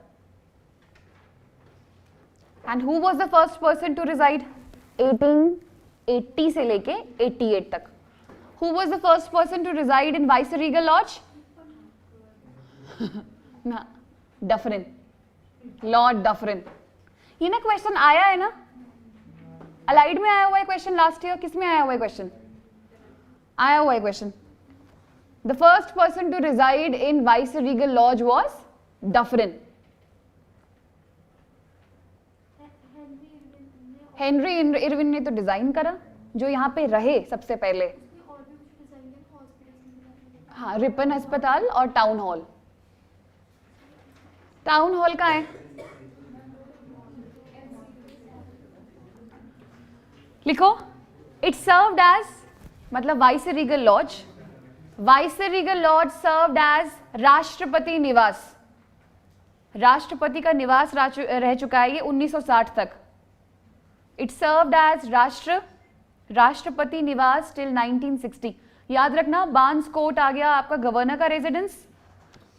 And who was the first person to reside? 1880 से लेके 88 तक। Who was the first person to reside in viceregal lodge? Dufferin, Lord Dufferin. ये ना क्वेश्चन आया है ना, अलाइड में आया हुआ है क्वेश्चन, लास्ट ईयर किस में आया हुआ है क्वेश्चन? आया हुआ है question. The first person to reside in viceregal lodge was Dufferin. Henry Irwin ने तो डिजाइन करा, जो यहाँ पे रहे सबसे पहले। हाँ, रिपन अस्पताल और टाउन हॉल। टाउन हॉल का है, लिखो। इट सर्व्ड एज, मतलब viceregal lodge, viceregal lodge served as Rashtrapati Niwas. राष्ट्रपति का निवास रह चुका है ये 1960 तक। इट सर्व्ड एज राष्ट्रपति निवास टिल 1960। याद रखना, बांस कोर्ट आ गया आपका गवर्नर का रेजिडेंस,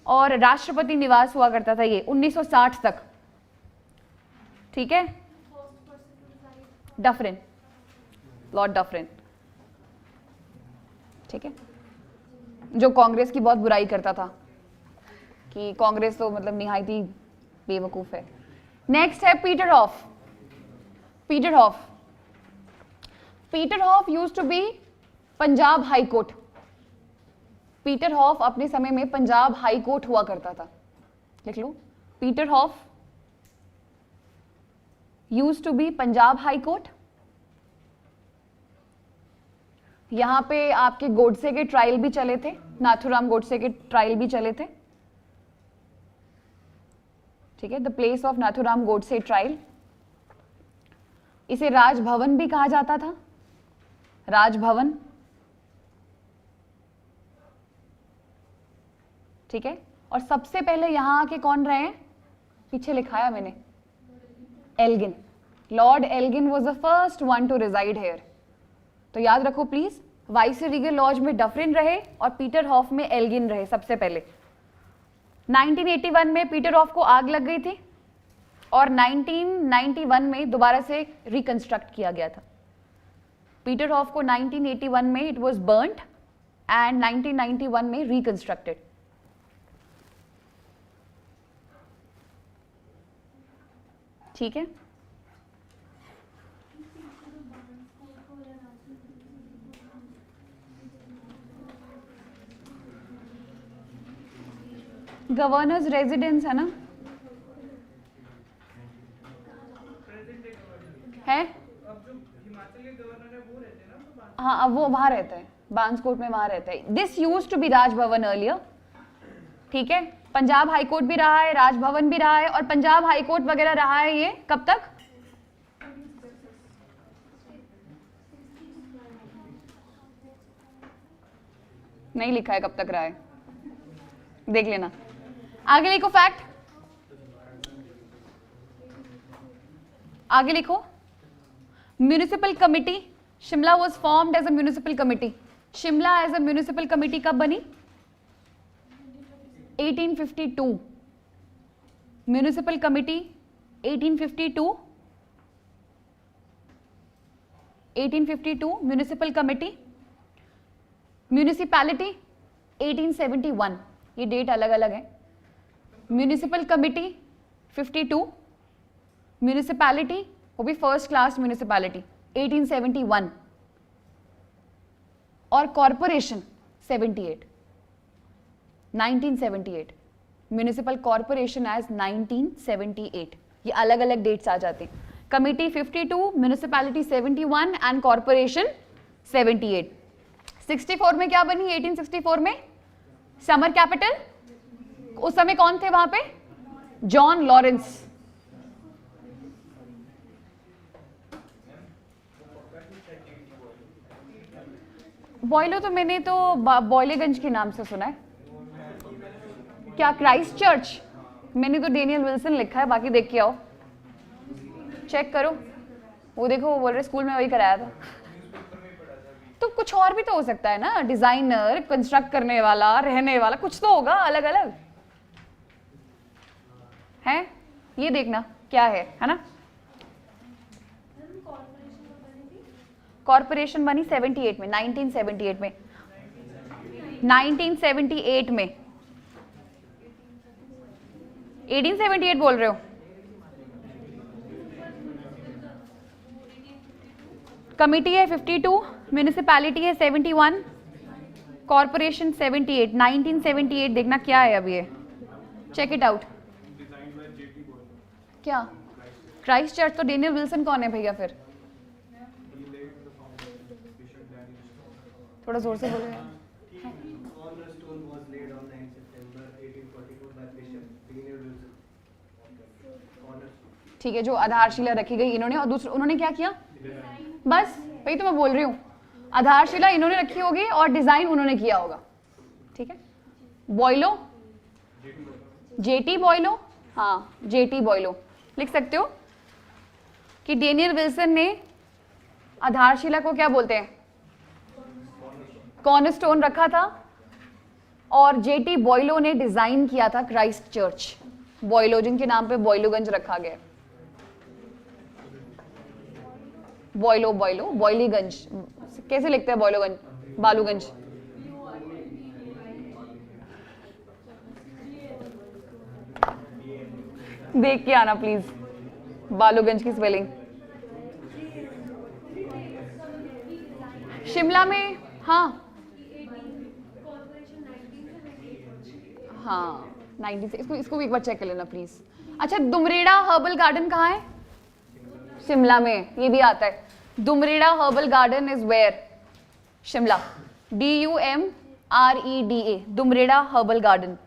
और राष्ट्रपति निवास हुआ करता था ये 1960 तक। ठीक है। Dufferin, Lord Dufferin. ठीक है, जो कांग्रेस की बहुत बुराई करता था कि कांग्रेस तो मतलब निहायत ही बेवकूफ है। नेक्स्ट है Peterhof. Peterhof, Peter half used to be Punjab high court. Peterhof अपने समय में पंजाब हाई कोर्ट हुआ करता था। लिख लो, Peter half used to be Punjab high court. यहां पे आपके गोडसे के ट्रायल भी चले थे, नाथुराम गोडसे के ट्रायल भी चले थे। ठीक है, the place of Nathuram Godse trial. इसे राजभवन भी कहा जाता था, राजभवन। ठीक है, और सबसे पहले यहां आके कौन रहे हैं? पीछे लिखाया मैंने, Elgin. Lord Elgin was the first one to reside here. तो याद रखो प्लीज, वाइसरीगल लॉज में डफरिन रहे और पीटर हॉफ में एल्गिन रहे सबसे पहले। 1981 में पीटर हॉफ को आग लग गई थी और 1991 में दोबारा से रिकंस्ट्रक्ट किया गया था। पीटर हॉफ को 1981 में इट वाज बर्न्ड एंड 1991 में रिकंस्ट्रक्टेड। ठीक है, गवर्नर्स रेजिडेंस है ना, है। हाँ, अब वो वहां रहते हैं बांसकोट में वहां रहता है. This used to be Raj Bhavan earlier. ठीक है, पंजाब हाई कोर्ट भी रहा है, राजभवन भी रहा है, और पंजाब हाई कोर्ट वगैरह रहा है ये कब तक? नहीं लिखा है कब तक रहा है, देख लेना. आगे लिखो फैक्ट, आगे लिखो. Municipal committee, Shimla was formed as a municipal committee. Shimla as a municipal committee कब बनी? 1852. Municipal committee 1852. 1852 municipal committee. Municipality 1871. ये डेट अलग अलग है. म्यूनिसिपल कमिटी 52, म्यूनिसिपैलिटी वो भी फर्स्ट क्लास म्यूनिसिपैलिटी 1871, और कॉरपोरेशन 78, 1978. Municipal corporation as 1978. ये अलग अलग डेट्स आ जाती. Committee 52, municipality 71 and corporation 78. 64 में क्या बनी? 1864 में समर कैपिटल. उस समय कौन थे वहां पे? John Lawrence. बॉयलो तो मैंने तो बॉयलेगंज के नाम से सुना है. क्या क्राइस्ट चर्च? मैंने तो डेनियल विल्सन लिखा है, बाकी देख के आओ, चेक करो. वो देखो, वो बोल रहे स्कूल में वही कराया था. तो कुछ और भी तो हो सकता है ना, डिजाइनर, कंस्ट्रक्ट करने वाला, रहने वाला, कुछ तो होगा अलग अलग है. ये देखना क्या है ना. कॉरपोरेशन बनी 78 में, 1978 में. 1978 में 1878 बोल रहे हो? कमिटी है 52, म्यूनिसिपैलिटी है 71, कॉरपोरेशन 78. 1978 देखना क्या है अभी ये, चेक इट आउट. क्या क्राइस्ट चर्च? तो डेनियल विल्सन कौन है भैया फिर? थोड़ा जोर से बोलो. ठीक है, जो आधारशिला रखी गई इन्होंने, और दूसरा उन्होंने क्या किया? बस वही तो मैं बोल रही हूँ, आधारशिला इन्होंने रखी होगी और डिजाइन उन्होंने किया होगा. ठीक है. बॉयलो, जेटी बॉयलो. हाँ, जेटी बॉयलो लिख सकते हो कि डेनियल विल्सन ने आधारशिला को क्या बोलते हैं? कॉर्नरस्टोन रखा था, और जेटी बॉयलो ने डिजाइन किया था क्राइस्ट चर्च. बॉयलो, जिनके नाम पे बॉयलोगंज रखा गया. बॉयलो, बॉयलो, बॉयलीगंज कैसे लिखते हैं? बॉयलोगंज, बालूगंज. देख के आना प्लीज बालूगंज की स्पेलिंग. शिमला में, हाँ हाँ 19 से. इसको भी एक बार चेक कर लेना प्लीज. अच्छा, दुमरेड़ा हर्बल गार्डन कहाँ है? शिमला में. ये भी आता है. Dumreda herbal garden is where? Shimla. DUMREDA, Dumreda herbal garden.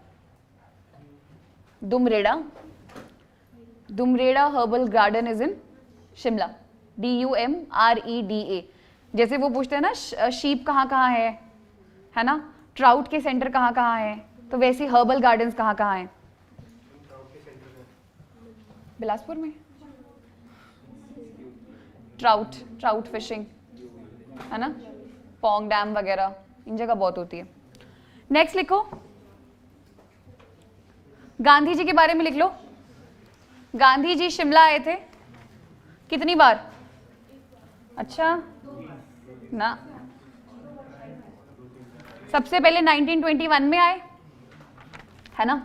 Dumreda herbal garden is in Shimla. DUMREDA. जैसे वो पूछते हैं ना शीप कहाँ कहाँ है ना, ट्राउट के सेंटर कहाँ कहाँ है, तो वैसे हर्बल गार्डन्स कहाँ कहाँ हैं? बिलासपुर में. ट्राउट फिशिंग है ना, पोंग डैम वगैरह इन जगह बहुत होती है. नेक्स्ट लिखो, गांधी जी के बारे में लिख लो. गांधी जी शिमला आए थे कितनी बार? अच्छा ना, सबसे पहले 1921 में आए है ना,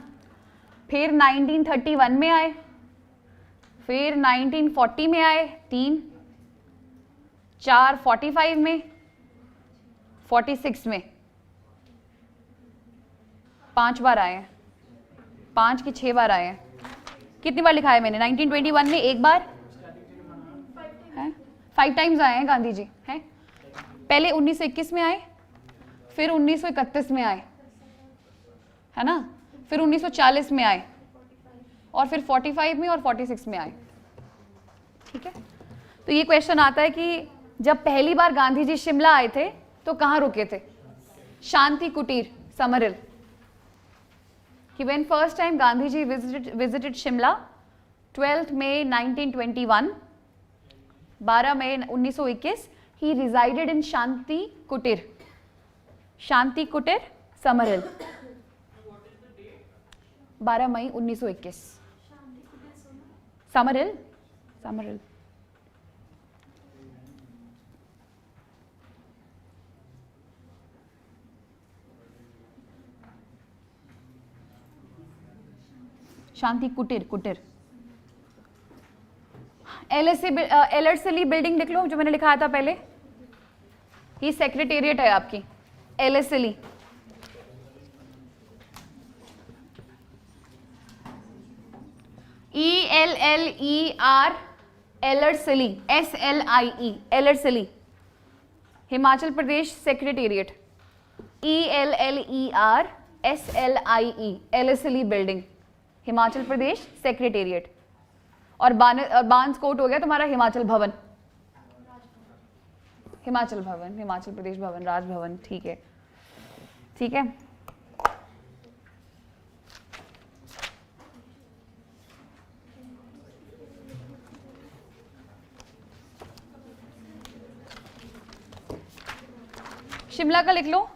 फिर 1931 में आए, फिर 1940 में आए 3, 4 45 में, 46 में. 5 बार आए हैं, 5 की 6 बार आए हैं. कितनी बार लिखा है मैंने? 1921 में 1 बार है, 5 टाइम्स आए हैं गांधी जी हैं. पहले 1921 में आए, फिर 1931 में आए, है ना, फिर 1940 में आए, और फिर 45 में और 46 में आए। ठीक है, तो ये क्वेश्चन आता है कि जब पहली बार गांधी जी शिमला आए थे तो कहाँ रुके थे? शांति कुटीर, समरहिल। कि when first time Gandhi ji visited Shimla 12 May 1921, 12 May 1921, he resided in Shanti Kutir, Shanti Kutir, Summerhill, 12 May 1921, Summerhill, Summerhill. शांति कुटीर, कुटीर। एलएसएली बिल्डिंग लिख लो जो मैंने लिखाया था पहले, ये सेक्रेटेरिएट है आपकी Ellerslie. ELLER Ellerslie, SLIE Ellerslie, Himachal Pradesh secretariat. ELLER SLIE Ellerslie building, Himachal Pradesh secretariat. और बांस कोट हो गया तुम्हारा हिमाचल भवन, हिमाचल भवन, हिमाचल प्रदेश भवन, राजभवन। ठीक है, ठीक है। शिमला का लिख लो,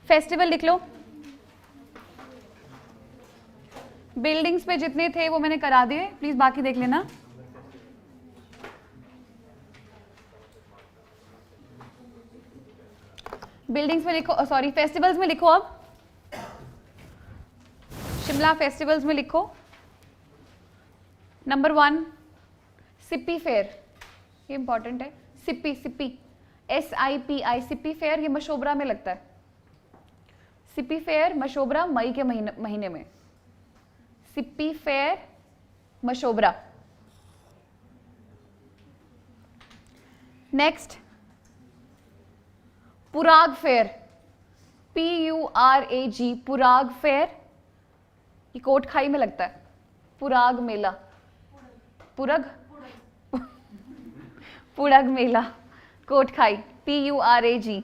फेस्टिवल लिख लो। बिल्डिंग्स पे जितने थे वो मैंने करा दिए, प्लीज बाकी देख लेना। बिल्डिंग्स में लिखो, सॉरी फेस्टिवल्स में लिखो। अब शिमला फेस्टिवल्स में लिखो। नंबर 1 सिप्पी फेयर, ये इंपॉर्टेंट है। सिप्पी, सिप्पी, SIPI, सिप्पी फेयर, ये मशोबरा में लगता है। सिप्पी फेयर मशोबरा, मई के महीने में। Sippi fair Mashobra. Next Purag fair, PURAG, Purag fair, ये कोटखाई में लगता है। पुराग मेला, पुरग पुरग मेला, कोटखाई, PURAG।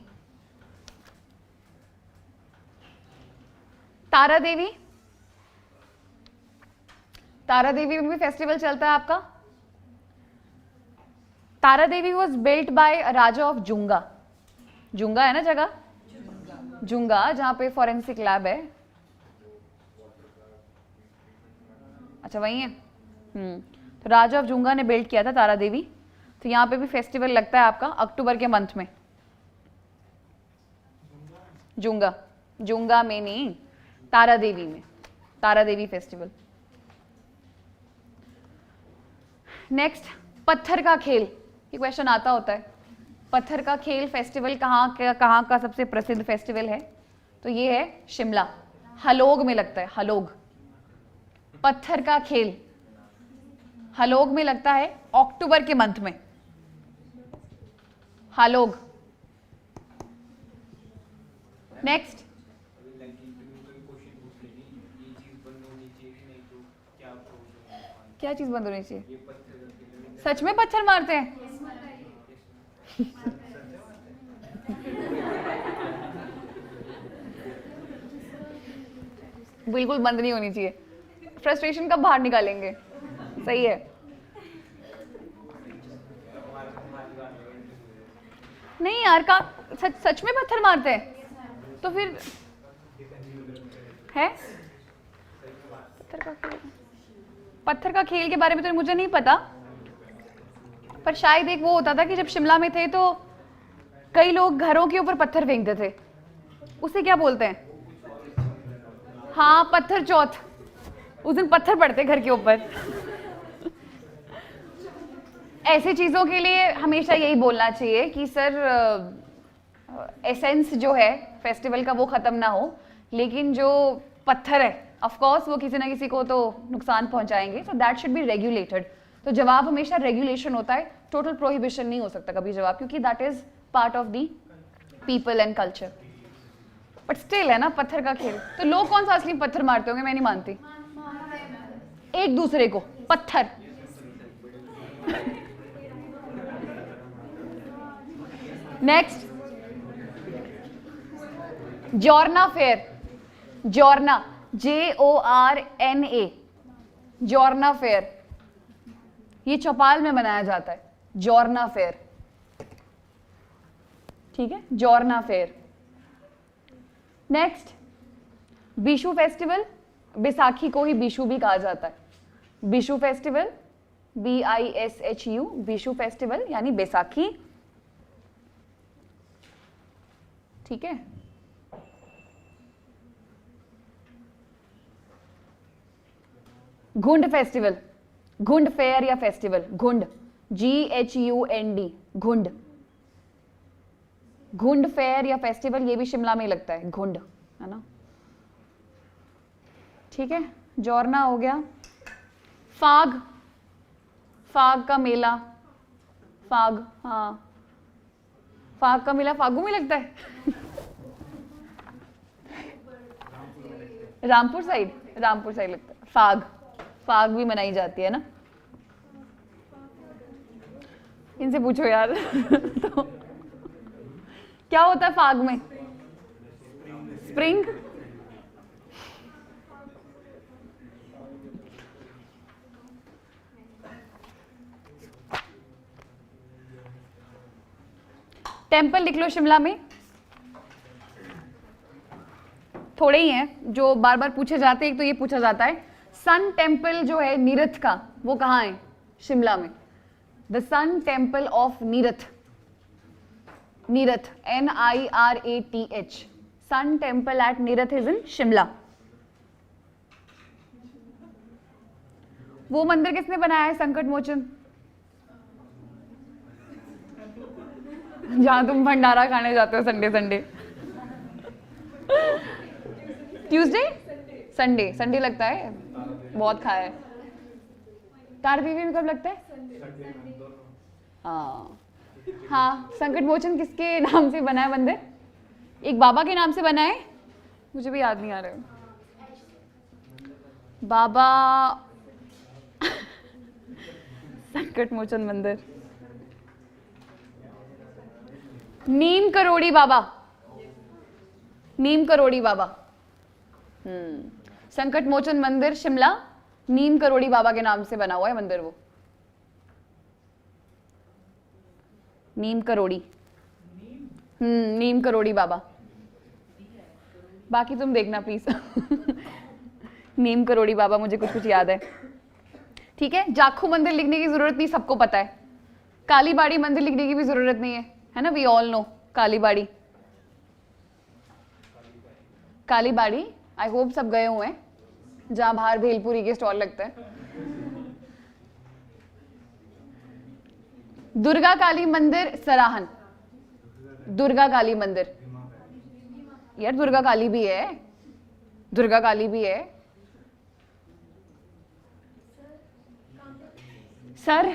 तारा देवी, तारा देवी में भी फेस्टिवल चलता है आपका। Tara Devi was built by raja of Junga, Junga है ना जगह, जुंगा, जहां पे फॉरेंसिक लैब है। अच्छा वही है। तो राजा ऑफ जुंगा ने बिल्ड किया था तारा देवी। तो यहाँ पे भी फेस्टिवल लगता है आपका अक्टूबर के मंथ में। जुंगा, जुंगा में नहीं, तारा देवी में, तारा देवी फेस्टिवल। नेक्स्ट पत्थर का खेल, ये क्वेश्चन आता होता है। पत्थर का खेल फेस्टिवल कहाँ का सबसे प्रसिद्ध फेस्टिवल है? तो ये है शिमला, हलोग में लगता है। हलोग, पत्थर का खेल हलोग में लगता है अक्टूबर के मंथ में। हलोग। नेक्स्ट क्या चीज बंद होनी चाहिए? सच में पत्थर मारते हैं? बिल्कुल बंद नहीं होनी चाहिए। फ्रस्ट्रेशन कब बाहर निकालेंगे? सही है। नहीं यार, का सच में पत्थर मारते हैं? तो फिर है पत्थर का खेल के बारे में तो मुझे नहीं पता, पर शायद एक वो होता था कि जब शिमला में थे तो कई लोग घरों के ऊपर पत्थर फेंकते थे, उसे क्या बोलते हैं? हाँ, पत्थर चौथ। उस दिन पत्थर पड़ते घर के ऊपर। ऐसी चीजों के लिए हमेशा यही बोलना चाहिए कि सर एसेंस जो है फेस्टिवल का वो खत्म ना हो, लेकिन जो पत्थर है ऑफ कोर्स वो किसी ना किसी को तो नुकसान पहुंचाएंगे, so that should be regulated. तो जवाब हमेशा रेगुलेशन होता है, टोटल प्रोहिबिशन नहीं हो सकता कभी जवाब, क्योंकि that is part of the people and culture, but still है ना पत्थर का खेल। तो लोग कौन सा असली पत्थर मारते होंगे? मैं नहीं मानती। एक दूसरे को पत्थर। Next, Jorna fair. Jorna, JORNA, Jorna fair, ये चौपाल में मनाया जाता है, जॉर्ना फेयर। ठीक है, Jorna fair. Next, Bishu festival, Baisakhi को ही बिशु भी कहा जाता है। Bishu festival, BISHU, Bishu festival यानी बैसाखी। ठीक है, घुंड फेस्टिवल, घुंड फेयर या festival, Ghund, GHUND, Ghund. Ghund fair या फेस्टिवल, ये भी शिमला में ही लगता है, घुंड, है ना। ठीक है, जॉर्ना हो गया। फाग, फाग का मेला, फाग, हाँ, फाग का मेला फागू में लगता है। रामपुर साइड, रामपुर साइड लगता है फाग। फाग भी मनाई जाती है ना, इनसे पूछो यार। तो क्या होता है फाग में? स्प्रिंग, टेम्पल लिख लो शिमला में, थोड़े ही हैं जो बार बार पूछे जाते हैं। एक तो ये पूछा जाता है सन टेम्पल जो है नीरथ का, वो कहाँ है? शिमला में। The sun temple of Nirath, Nirath, NIRATH, sun temple at Nirath is in Shimla. वो मंदिर किसने बनाया है? संकट मोचन, जहां तुम भंडारा खाने जाते हो Sunday Sunday, Tuesday, Sunday, Sunday लगता है, बहुत खाया है। तारदीवी में कब लगता है? हाँ हाँ, संकट मोचन किसके नाम से बना है मंदिर? एक बाबा के नाम से बना है, मुझे भी याद नहीं आ रहा है। बाबा संकट मोचन मंदिर, नीम करोड़ी बाबा, नीम करोड़ी बाबा। संकट मोचन मंदिर शिमला, नीम करोड़ी बाबा के नाम से बना हुआ है मंदिर वो, नीम करोड़ी। नीम करोड़ी बाबा, बाकी तुम देखना प्लीज। नीम करोड़ी बाबा, मुझे कुछ कुछ याद है। ठीक है, जाखू मंदिर लिखने की जरूरत नहीं, सबको पता है। कालीबाड़ी मंदिर लिखने की भी जरूरत नहीं है ना, we all know Kalibari. Kalibari, I hope सब गए हुए हैं, जहां बाहर भेलपुरी के स्टॉल लगते हैं। दुर्गा काली मंदिर सराहन, दुर्गा काली मंदिर, यार दुर्गा काली भी है, दुर्गा काली भी है। सर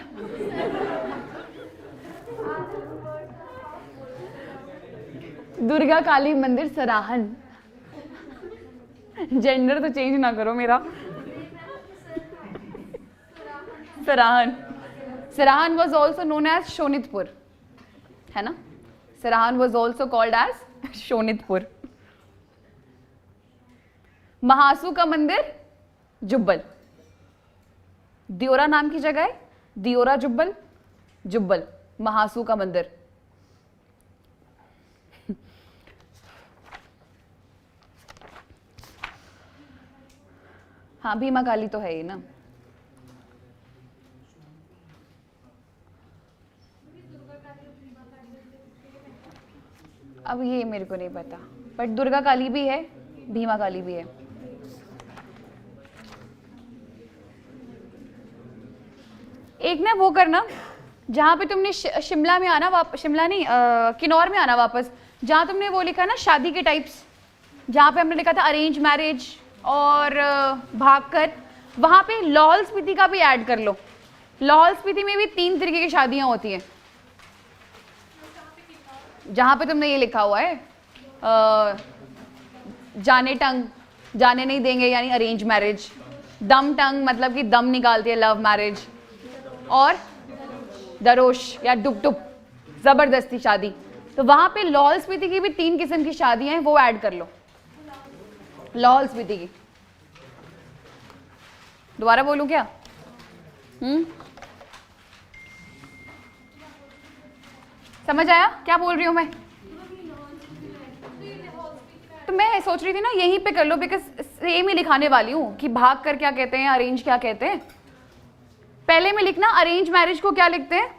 दुर्गा काली मंदिर सराहन, जेंडर तो चेंज ना करो मेरा। Sarahan, Sarahan was also known as शोनितपुर, है ना। Sarahan was also called as शोनितपुर। Mahasu का मंदिर जुब्बल, दियोरा नाम की जगह है, दियोरा जुब्बल, जुब्बल महासू का मंदिर। हाँ, भीमा काली तो है ही ना। अब ये मेरे को नहीं पता, बट दुर्गा काली भी है, भीमा काली भी है। एक ना वो करना, जहां पे तुमने शिमला में आना, शिमला नहीं, किन्नौर में आना वापस, जहां तुमने वो लिखा ना शादी के टाइप्स, जहां पे हमने लिखा था अरेंज मैरिज और भागकर, वहां पे लाहौल स्पीति का भी ऐड कर लो। लाहौल स्पीति में भी 3 तरीके की शादियां होती हैं। जहाँ पे तुमने ये लिखा हुआ है जाने टंग, जाने नहीं देंगे यानी अरेंज मैरिज, दम टंग मतलब कि दम निकालती है लव मैरिज, और दरोश या डुप डुप जबरदस्ती शादी। तो वहां पे लाहौल स्पीति की भी 3 किस्म की शादियां हैं, वो ऐड कर लो। लाहौल स्पीति की दोबारा बोलूं क्या? समझ आया क्या बोल रही हूं मैं? तो मैं सोच रही थी ना यहीं पे कर लो, बिकॉज सेम ही लिखाने वाली हूं कि भाग कर क्या कहते हैं, अरेंज क्या कहते हैं। पहले में लिखना अरेंज मैरिज को क्या लिखते हैं?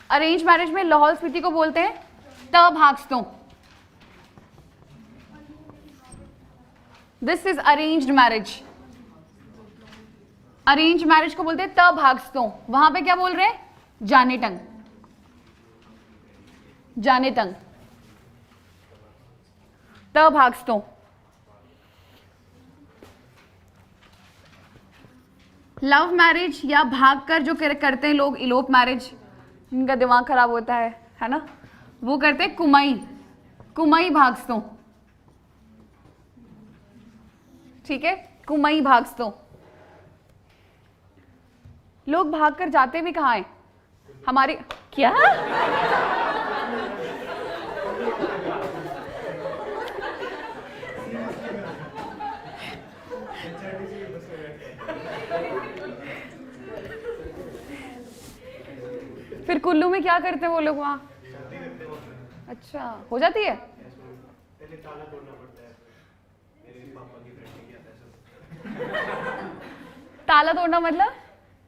अरेंज मैरिज में लाहौल स्पीति को बोलते हैं तभागस्तों। This is arranged marriage. Arrange marriage को बोलते हैं तभागस्तों। वहां पे क्या बोल रहे हैं? जाने टंग, जाने तंग, तभागस्तों। लव मैरिज या भागकर जो करते हैं लोग, इलोप मैरिज, इनका दिमाग खराब होता है ना, वो करते हैं कुमाई, कुमाई भागस्तों। ठीक है, कुमाई भागस्तों। लोग भागकर जाते भी कहाँ हैं? हमारे क्या फिर कुल्लू में क्या करते हैं वो लोग वहां? अच्छा, हो जाती है। ताला तोड़ना मतलब?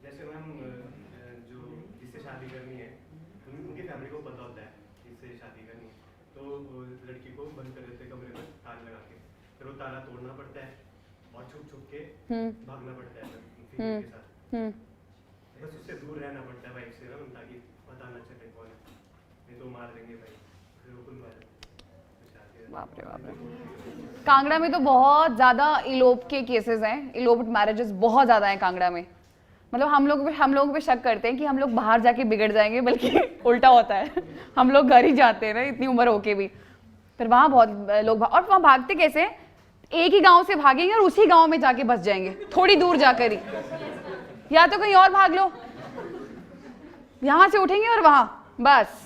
जैसे मैम जो जिससे शादी करनी है उनकी फैमिली को पता होता है जिससे शादी करनी है, तो लड़की को बंद कर देते कमरे में ताला लगा के, फिर वो ताला तोड़ना पड़ता है और छुप छुप के भागना पड़ता है फीमेल के साथ। बस उससे दूर रहना पड़ता है वाइफ से ना, ताकि पता ना चले कौन है, नहीं तो मार देंगे भाई, फिर वो खुद मार। बाप रे बाप रे। कांगड़ा में तो बहुत ज़्यादा इलोप के केसेस हैं, इलोप्ड मैरिजेस बहुत ज़्यादा हैं कांगड़ा में। मतलब हम लोग पे शक करते हैं कि हम लोग बाहर जाके बिगड़ जाएंगे, बल्कि उल्टा होता है, हम लोग घर ही जाते हैं ना इतनी उम्र होके भी। फिर वहाँ बहुत लोग और वहाँ भागते कैसे हैं? एक ही गांव से भागेंगे और उसी गांव में जाके बस जाएंगे, थोड़ी दूर जाकर ही, या तो कहीं और भाग लो, यहाँ से उठेंगे और वहाँ बस।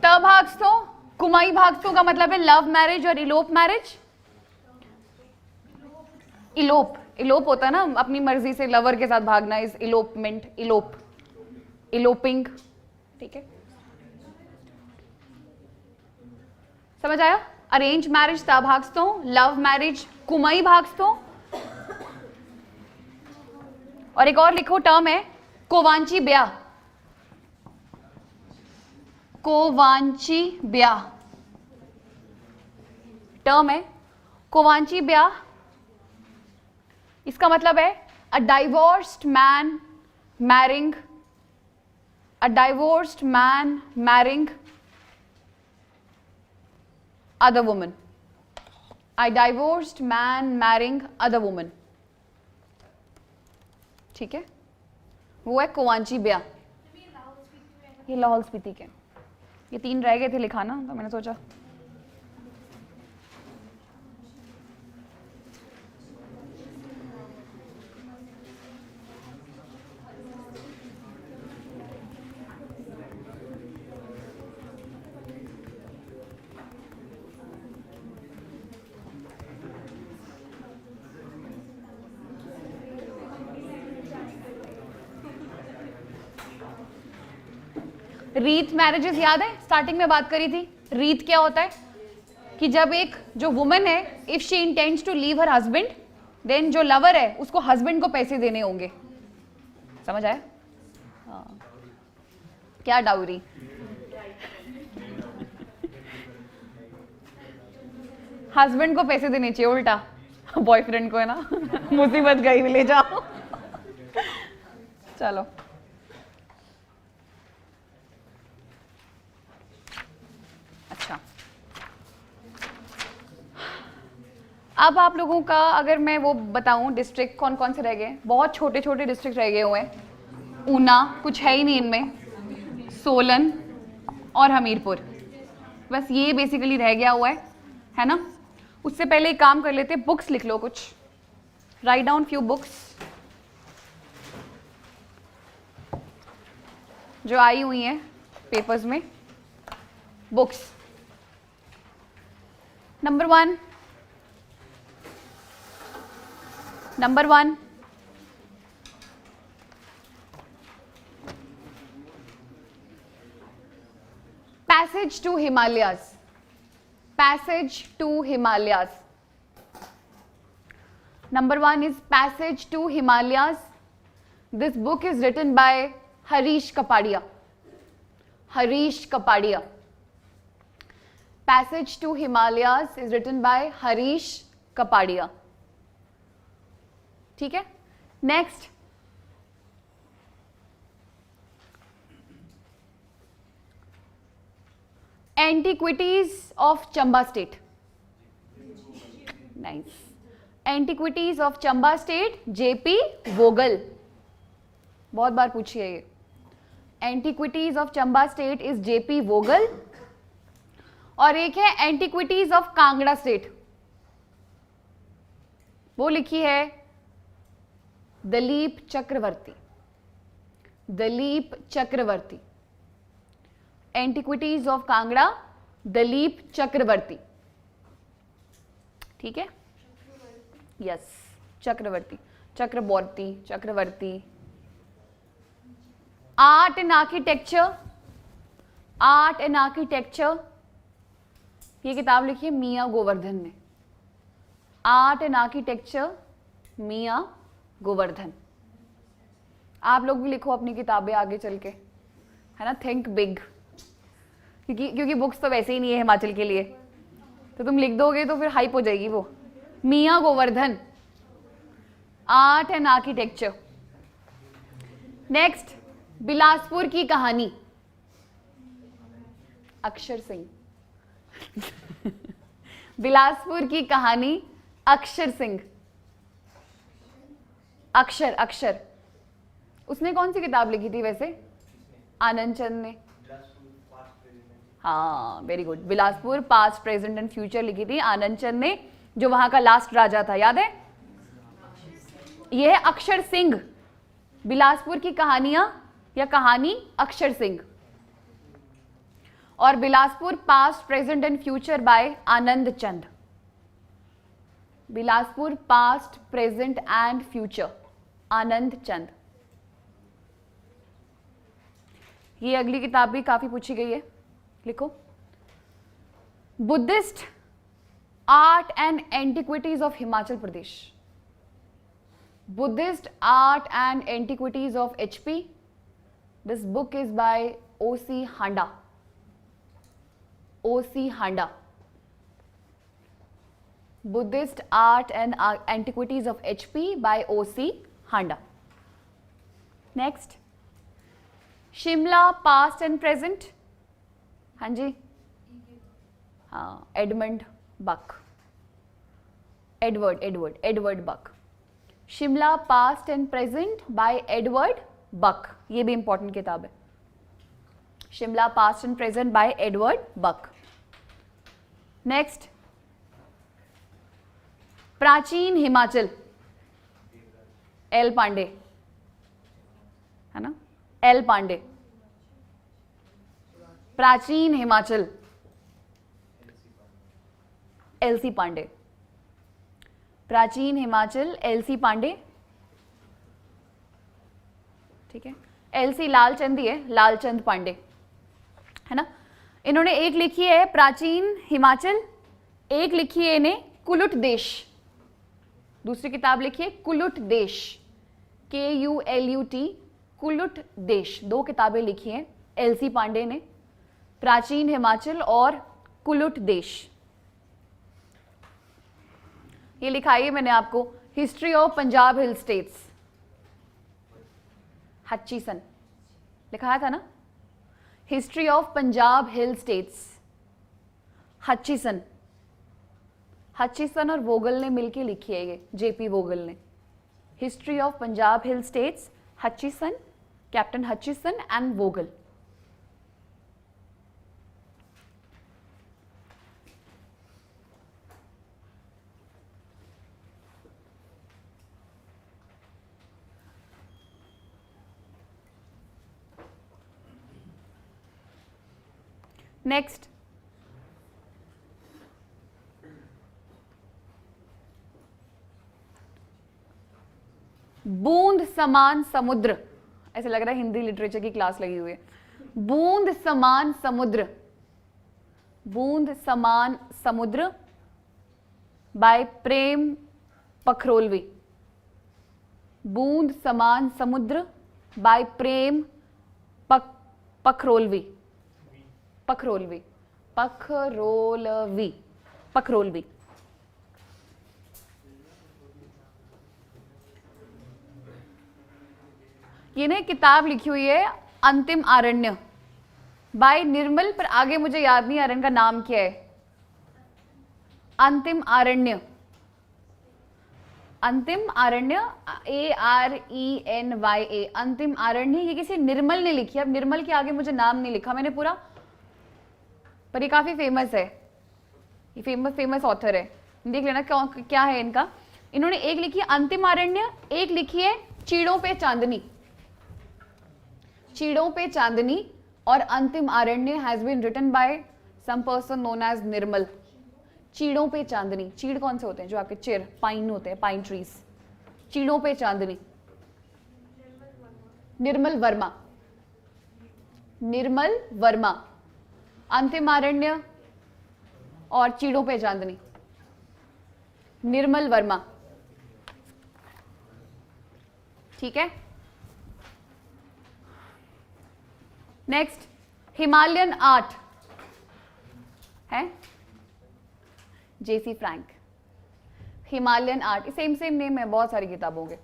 तभागस्तों, कुमाई भागस्तों का मतलब है लव मैरिज और इलोप मैरिज। इलोप, इलोप होता है ना अपनी मर्जी से लवर के साथ भागना, इज इलोपमेंट, इलोप, इलोपिंग। ठीक है, समझ आया? अरेंज मैरिज तभागस्तों, लव मैरिज कुमाई भागस्तों। और एक और लिखो टर्म है कोवांची ब्याह, कोवांची ब्याह टर्म है। कोवांची ब्याह इसका मतलब है a divorced man marrying, a divorced man marrying other woman, a divorced man marrying other woman। ठीक है, वो है कोवांची ब्याह। ये लाहौल स्पीति के, ये 3 रह गए थे लिखाना, तो मैंने सोचा रीत मैरिजेस याद है, स्टार्टिंग में बात करी थी। रीत क्या होता है कि जब एक जो वुमन है, if she intends to leave her husband, then जो लवर है उसको हस्बैंड को पैसे देने होंगे। समझ आया? हाँ, क्या डाउरी? हस्बैंड को पैसे देने चाहिए, उल्टा बॉयफ्रेंड को, है ना मुसीबत गई, ले जाओ। चलो अच्छा, अब आप लोगों का अगर मैं वो बताऊं डिस्ट्रिक्ट कौन कौन से रह गए, बहुत छोटे छोटे डिस्ट्रिक्ट रह गए हुए हैं। ऊना कुछ है ही नहीं इनमें, सोलन और हमीरपुर, बस ये बेसिकली रह गया हुआ है ना। उससे पहले एक काम कर लेते, बुक्स लिख लो कुछ, राइट डाउन फ्यू बुक्स जो आई हुई हैं पेपर्स में। Books number one passage to Himalayas, passage to Himalayas. Number 1 is Passage to Himalayas. This book is written by Harish Kapadia. Harish Kapadia. Passage to Himalayas is written by Harish Kapadia. ठीक है? Next. Antiquities of Chamba State. Nice. Antiquities of Chamba state, JP Vogel, बहुत बार पूछी है ये। Antiquities of Chamba state is JP Vogel. और एक है एंटिक्विटीज ऑफ कांगड़ा स्टेट, वो लिखी है दलीप चक्रवर्ती, दलीप चक्रवर्ती। Antiquities of Kangra, Dalip Chakravarti. ठीक है, yes, Chakravarti, Chakravarti, Chakravarti. Art and architecture, art and architecture, ये किताब लिखी है मियां गोवर्धन ने। Art and architecture, Mian Govardhan. आप लोग भी लिखो अपनी किताबें आगे चल के, है ना, थिंक बिग, क्योंकि बुक्स तो वैसे ही नहीं है हिमाचल के लिए, तो तुम लिख दोगे तो फिर हाइप हो जाएगी वो। Mian Goverdhan, art and architecture. Next, Bilaspur की कहानी, अक्षर सिंह। बिलासपुर की कहानी, अक्षर सिंह। अक्षर, अक्षर उसने कौन सी किताब लिखी थी वैसे? आनंद चंद ने। हाँ, very good. Bilaspur past present and future लिखी थी आनंद चंद ने, जो वहां का लास्ट राजा था, याद है? यह है अक्षर सिंह। बिलासपुर की कहानियां या कहानी अक्षर सिंह। और Bilaspur past present and future by Anand Chand. Bilaspur past present and future, Anand Chand. ये अगली किताब भी काफी पूछी गई है, लिखो। Buddhist art and antiquities of Himachal Pradesh, Buddhist art and antiquities of HP. This book is by O.C. Handa, O.C. Handa. Buddhist art and antiquities of HP by O.C. Handa. Next, Shimla past and present, हाँ जी, हाँ, Edmund Buck, Edward buck. Shimla past and present by Edward Buck, ये भी important किताब है। Shimla past and present by Edward Buck. Next, प्राचीन Himachal, L Pandey, है ना, एल पांडे। प्राचीन हिमाचल, एलसी पांडे। प्राचीन हिमाचल, एलसी पांडे। ठीक है, एलसी लालचंद ही है, लालचंद पांडे, है ना। इन्होंने एक लिखी है प्राचीन हिमाचल, एक लिखी है इन्हें कुलुट देश, दूसरी किताब लिखी है कुलुट देश, KULUT, कुलुट देश। दो किताबें लिखी हैं एलसी पांडे ने, प्राचीन हिमाचल और कुलुट देश। ये लिखाई है मैंने आपको, history of Punjab hill states, Hutchison लिखाया था ना, history of Punjab hill states, Hutchison. Hutchison और वोगल ने मिलके लिखी है ये, JP वोगल ने। History of Punjab hill states, Hutchison, captain Hutchison and Vogel. Next, बूंद समान समुद्र, ऐसे लग रहा है हिंदी लिटरेचर की क्लास लगी हुई है। बूंद समान समुद्र, बूंद समान समुद्र बाय प्रेम पखरोलवी। बूंद समान समुद्र बाय प्रेम पखरोलवी, पखरोलवी, पखरोलवी, पखरोलवी। ये ने किताब लिखी हुई है अंतिम आरण्य बाय निर्मल, पर आगे मुझे याद नहीं आ रहा इनका नाम क्या है। अंतिम आरण्य, अंतिम आरण्य, ARENYA, अंतिम आरण्य। ये किसी निर्मल ने लिखी है। अब निर्मल के आगे मुझे नाम नहीं लिखा मैंने पूरा, पर ये काफी फेमस है, ये फेमस ऑथर है, देख लेना क्या है इनका। इन्होंने एक लिखी है अंतिम आरण्य, एक लिखी है चीड़ों पे चांदनी, चीड़ों पे चांदनी, और Antim Aranya has been written by some person known as Nirmal. चीड़ों पे चांदनी, चीड़ कौन से होते हैं जो आपके चिर, पाइन होते हैं, पाइन ट्रीज। चीड़ों पे चांदनी, निर्मल वर्मा, निर्मल वर्मा। अंतिम आरण्य और चीड़ों पे चांदनी, निर्मल वर्मा। ठीक है, नेक्स्ट, हिमालयन आर्ट है J C Frank. Himalayan art same name है बहुत सारी किताबों के।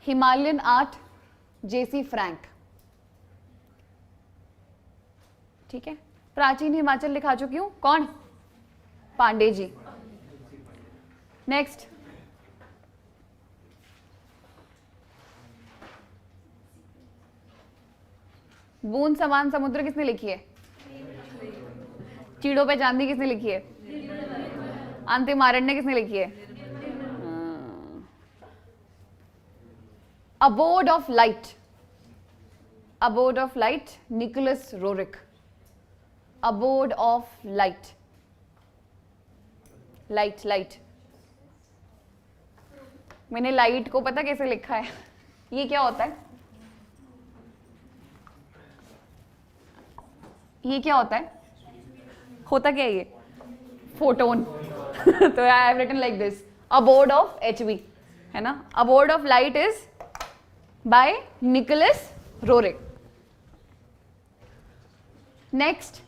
Himalayan art J C Frank. ठीक है, प्राचीन हिमाचल लिखा चुकी हूं, कौन? पांडे जी। नेक्स्ट, बूंद समान समुद्र किसने लिखी है? चीड़ों पे चांदी किसने लिखी है? अंतिम आरण्य किसने लिखी है? Abode of light, abode of light, Nicholas Roerich. Abode of light, light, light. मैंने लाइट को पता कैसे लिखा है? ये क्या होता है? ये क्या होता है? होता क्या है ये? फोटोन। तो I have written like this, abode of HV, है ना? Abode of light is by Nicholas Roerich. Next,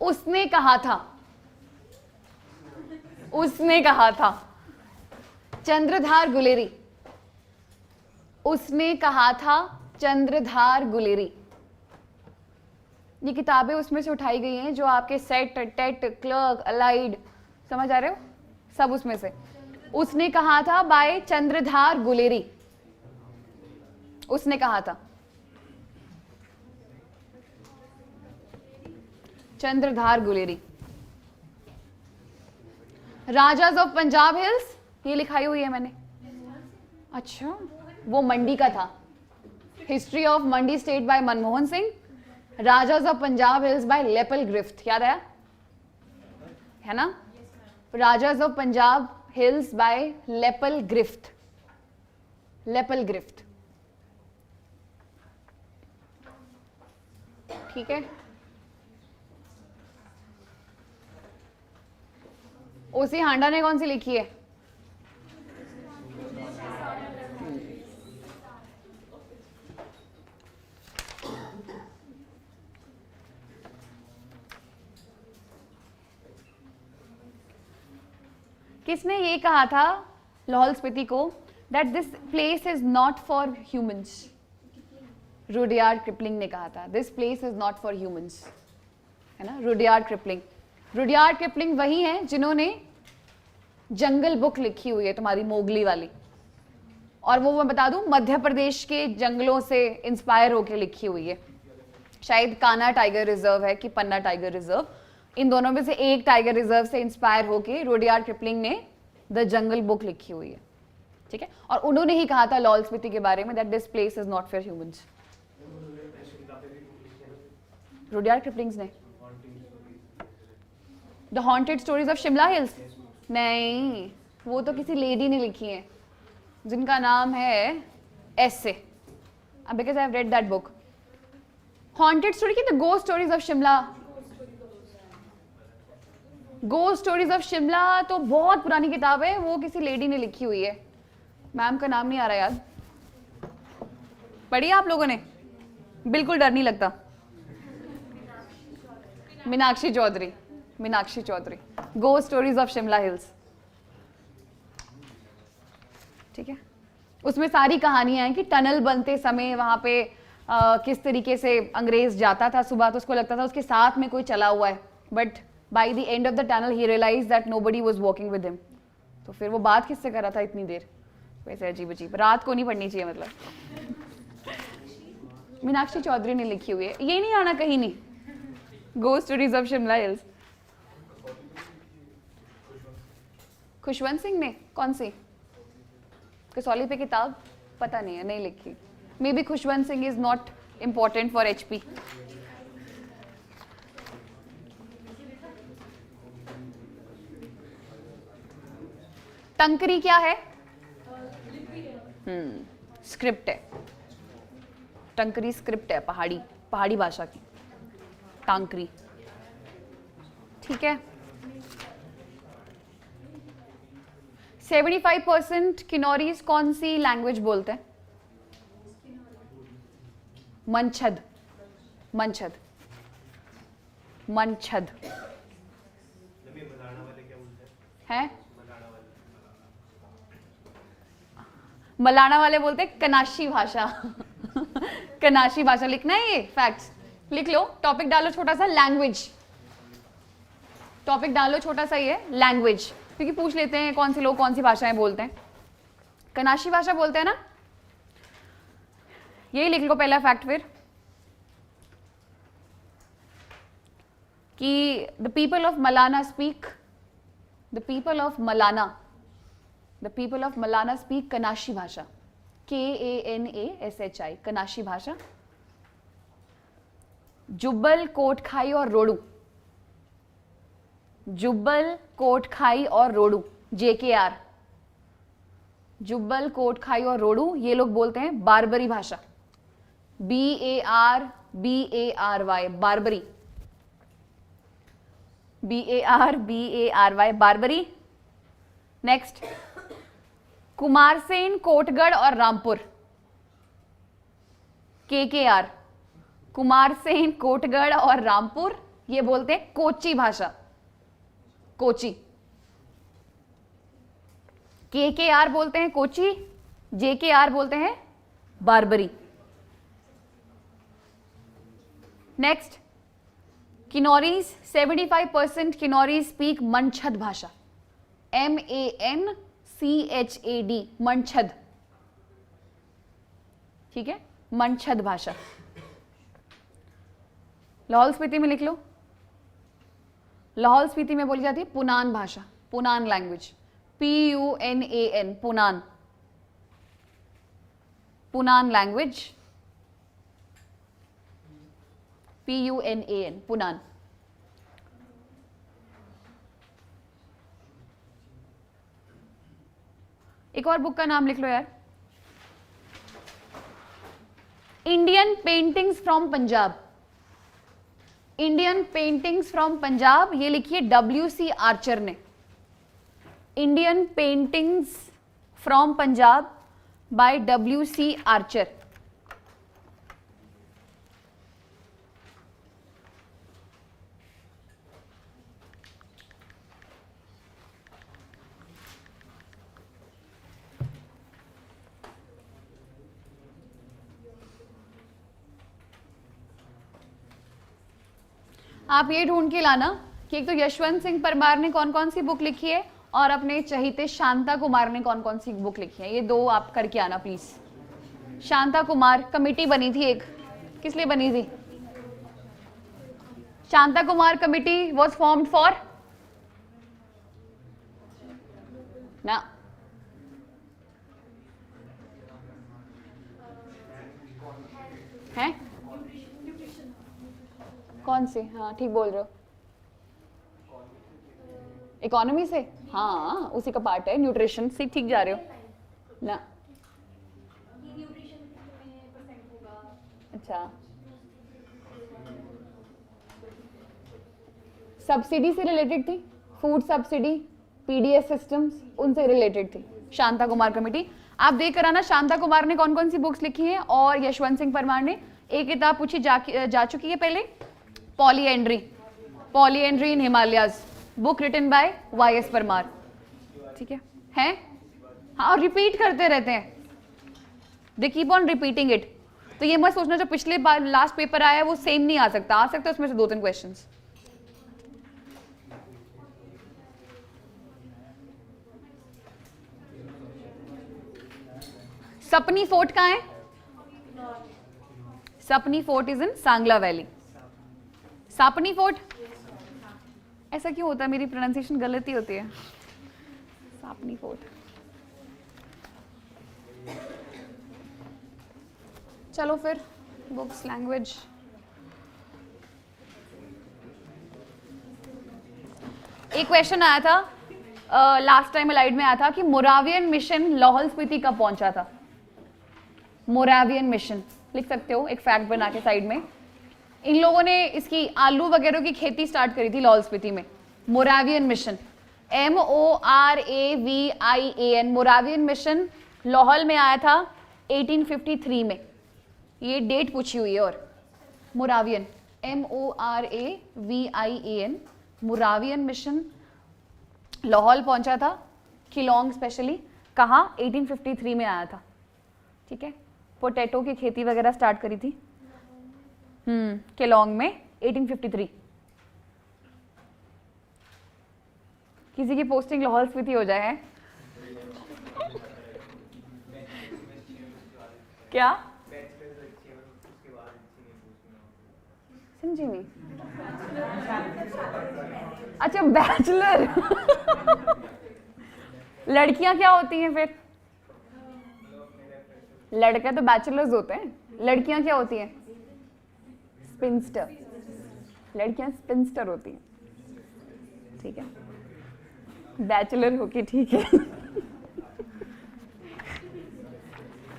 उसने कहा था, उसने कहा था, चंद्रधार गुलेरी। उसने कहा था, चंद्रधार गुलेरी। ये किताबें उसमें से उठाई गई हैं जो आपके सेट, टेट, क्लर्क, अलाइड, समझ आ रहे हो, सब उसमें से। उसने कहा था बाय चंद्रधार गुलेरी। उसने कहा था, चंद्रधार गुलेरी। राजाज ऑफ पंजाब हिल्स, ये लिखाई हुई है मैंने। अच्छा, वो मंडी का था। History of Mandi state by Manmohan Singh. Rajas of Punjab hills by Lepel Griffin, याद आया है ना? Rajas of Punjab hills by Lepel Griffin, Lepel Griffin. ठीक है, ओसी हांडा ने कौन सी लिखी है? किसने ये कहा था लाहौल स्पीति को, that this place is not for humans? Rudyard Kipling ने कहा था, this place is not for humans, है ना? Rudyard Kipling. रुडयार्ड किपलिंग वही हैं जिन्होंने जंगल बुक लिखी हुई है तुम्हारी मोगली वाली, और वो मैं बता दूं मध्य प्रदेश के जंगलों से इंस्पायर होकर लिखी हुई है। शायद कान्हा टाइगर रिजर्व है कि पन्ना टाइगर रिजर्व, इन दोनों में से एक टाइगर रिजर्व से इंस्पायर होकर रुडयार्ड किपलिंग ने द जंगल बुक लिखी हुई है। ठीक है, और उन्होंने ही कहा था लाहौल स्पीति के बारे में that this place is not for humans. Rudyard Kipling ने the haunted stories of Shimla hills? नहीं, वो तो किसी लेडी ने लिखी है जिनका नाम है ऐसे, because I have read that book. Haunted story की the ghost stories of Shimla. Ghost stories of Shimla तो बहुत पुरानी किताब है, वो किसी लेडी ने लिखी हुई है. मैम का नाम नहीं आ रहा याद. पढ़ी आप लोगों ने? बिल्कुल डर नहीं लगता. Meenakshi Chaudhary. Meenakshi Chaudhary, ghost stories of Shimla hills. ठीक है, उसमें सारी कहानियां हैं कि टनल बनते समय वहां पे किस तरीके से अंग्रेज जाता था सुबह, तो उसको लगता था उसके साथ में कोई चला हुआ है, but by the end of the tunnel he realize that nobody was walking with him. तो फिर वो बात किससे कर रहा था इतनी देर? वैसे अजीब अजीब, रात को नहीं पढ़नी चाहिए मतलब. मीनाक्षी चौधरी ने लिखी हुई है, ये नहीं आना कहीं नहीं. Ghost stories of Shimla hills. Khushwant Singh ने कौन सी? कसौली पे किताब पता नहीं है, नहीं लिखी. May be Khushwant Singh is not important for HP. टंकरी क्या है? स्क्रिप्ट है. टंकरी स्क्रिप्ट है, पहाड़ी भाषा की. टांकरी. ठीक है. 75% किन्नौरीज कौन सी लैंग्वेज बोलते हैं? मंछद. मंछद. मंछद मलाना वाले क्या बोलते हैं? मलाना वाले? मलाना वाले बोलते हैं कनाशी भाषा. कनाशी भाषा लिखना है, ये फैक्ट्स लिख लो. टॉपिक डालो छोटा सा, लैंग्वेज. टॉपिक डालो छोटा सा, ये लैंग्वेज, क्योंकि पूछ लेते हैं कौन से लोग कौन सी भाषाएं बोलते हैं. कनाशी भाषा बोलते हैं ना, यही लिख लो पहला फैक्ट. फिर कि the people of Malana speak, the people of Malana, the people of Malana speak Kanashi भाषा. KANASHI, कनाशी भाषा. जुब्बल, कोटखाई और रोडू. जुब्बल, कोटखाई और रोडू, JKR. जुब्बल, कोटखाई और रोडू, ये लोग बोलते हैं बारबरी भाषा. BARBARY, Barbari. BARBARY, Barbari. Next, Kumarsain, Kotgarh और रामपुर. KKR. कुमारसेन, कोटगढ़ और रामपुर, ये बोलते हैं कोची भाषा. कोची. KKR बोलते हैं कोची, JKR बोलते हैं बारबरी. नेक्स्ट, किन्नौरीज, 75% किन्नौरीज स्पीक मंछद भाषा. MANCHAD, मंछद. ठीक है, मंछद भाषा. लाहौल स्पीति में लिख लो. लाहौल स्पीति में बोली जाती है पुनान भाषा, Punan language. PUNAN, Punan. Punan language. PUNAN, Punan. एक और बुक का नाम लिख लो यार. Indian paintings from Punjab. Indian paintings from Punjab, ये लिखिए WC आर्चर ने. Indian paintings from Punjab by WC Archer. आप ये ढूंढ के लाना कि एक तो यशवंत सिंह परमार ने कौन कौन सी बुक लिखी है और अपने चहीते शांता कुमार ने कौन कौन सी बुक लिखी है. ये दो आप करके आना प्लीज. शांता कुमार, कमिटी बनी थी एक, किस लिए बनी थी? Shanta Kumar committee was formed for ना है कौन सी? हाँ ठीक बोल रहे हो. इकोनॉमी से, हाँ उसी का पार्ट है न्यूट्रिशन से, ठीक जा रहे हो ना। अच्छा, सब्सिडी से रिलेटेड थी, फूड सब्सिडी, पीडीएस सिस्टम्स, उनसे रिलेटेड थी। शांता कुमार कमेटी, आप देख कर आना शांता कुमार ने कौन कौन सी बुक्स लिखी हैं, और यशवंत सिंह परमार ने एक किताब पूछी जा चुकी है पहले, polyandry in Himalayas, book written by Y S. Parmar, ठीक है हाँ, और रिपीट करते रहते हैं, they keep on repeating it. तो ये मत सोचना जो पिछले बार लास्ट पेपर आया है वो सेम नहीं आ सकता है उसमें से 2-3 क्वेश्चंस। सपनी फोर्ट कहाँ है? Sapni fort is in Sangla valley. Sapni fort, ऐसा क्यों होता है, मेरी प्रोनाउंसिएशन गलती होती है। सपनी फोर्ट, चलो फिर बुक्स लैंग्वेज। एक क्वेश्चन आया था लास्ट टाइम अलाइड में आया था कि मोरावियन मिशन लाहौल स्पीति कब पहुंचा था। मोरावियन मिशन लिख सकते हो एक फैक्ट बना के साइड में। इन लोगों ने इसकी आलू वगैरह की खेती स्टार्ट करी थी लाहौल स्पीति में। Moravian mission, MORAVIAN, Moravian mission Lahaul में आया था 1853 में। ये डेट पूछी हुई है। और Moravian, MORAVIAN, Moravian mission Lahaul पहुंचा था, किलोंग स्पेशली। कहाँ? 1853 में आया था, ठीक है। पोटैटो की खेती वगैरह स्टार्ट करी थी किलोंग में 1853। किसी की पोस्टिंग लाहौल स्पीति हो जाए है क्या? समझी नहीं। अच्छा बैचलर लड़कियां क्या होती हैं फिर? लड़के तो बैचलर्स होते हैं, लड़कियां क्या होती हैं? स्पिंस्टर। लड़कियां स्पिंस्टर होती हैं, ठीक है। बैचलर होके ठीक है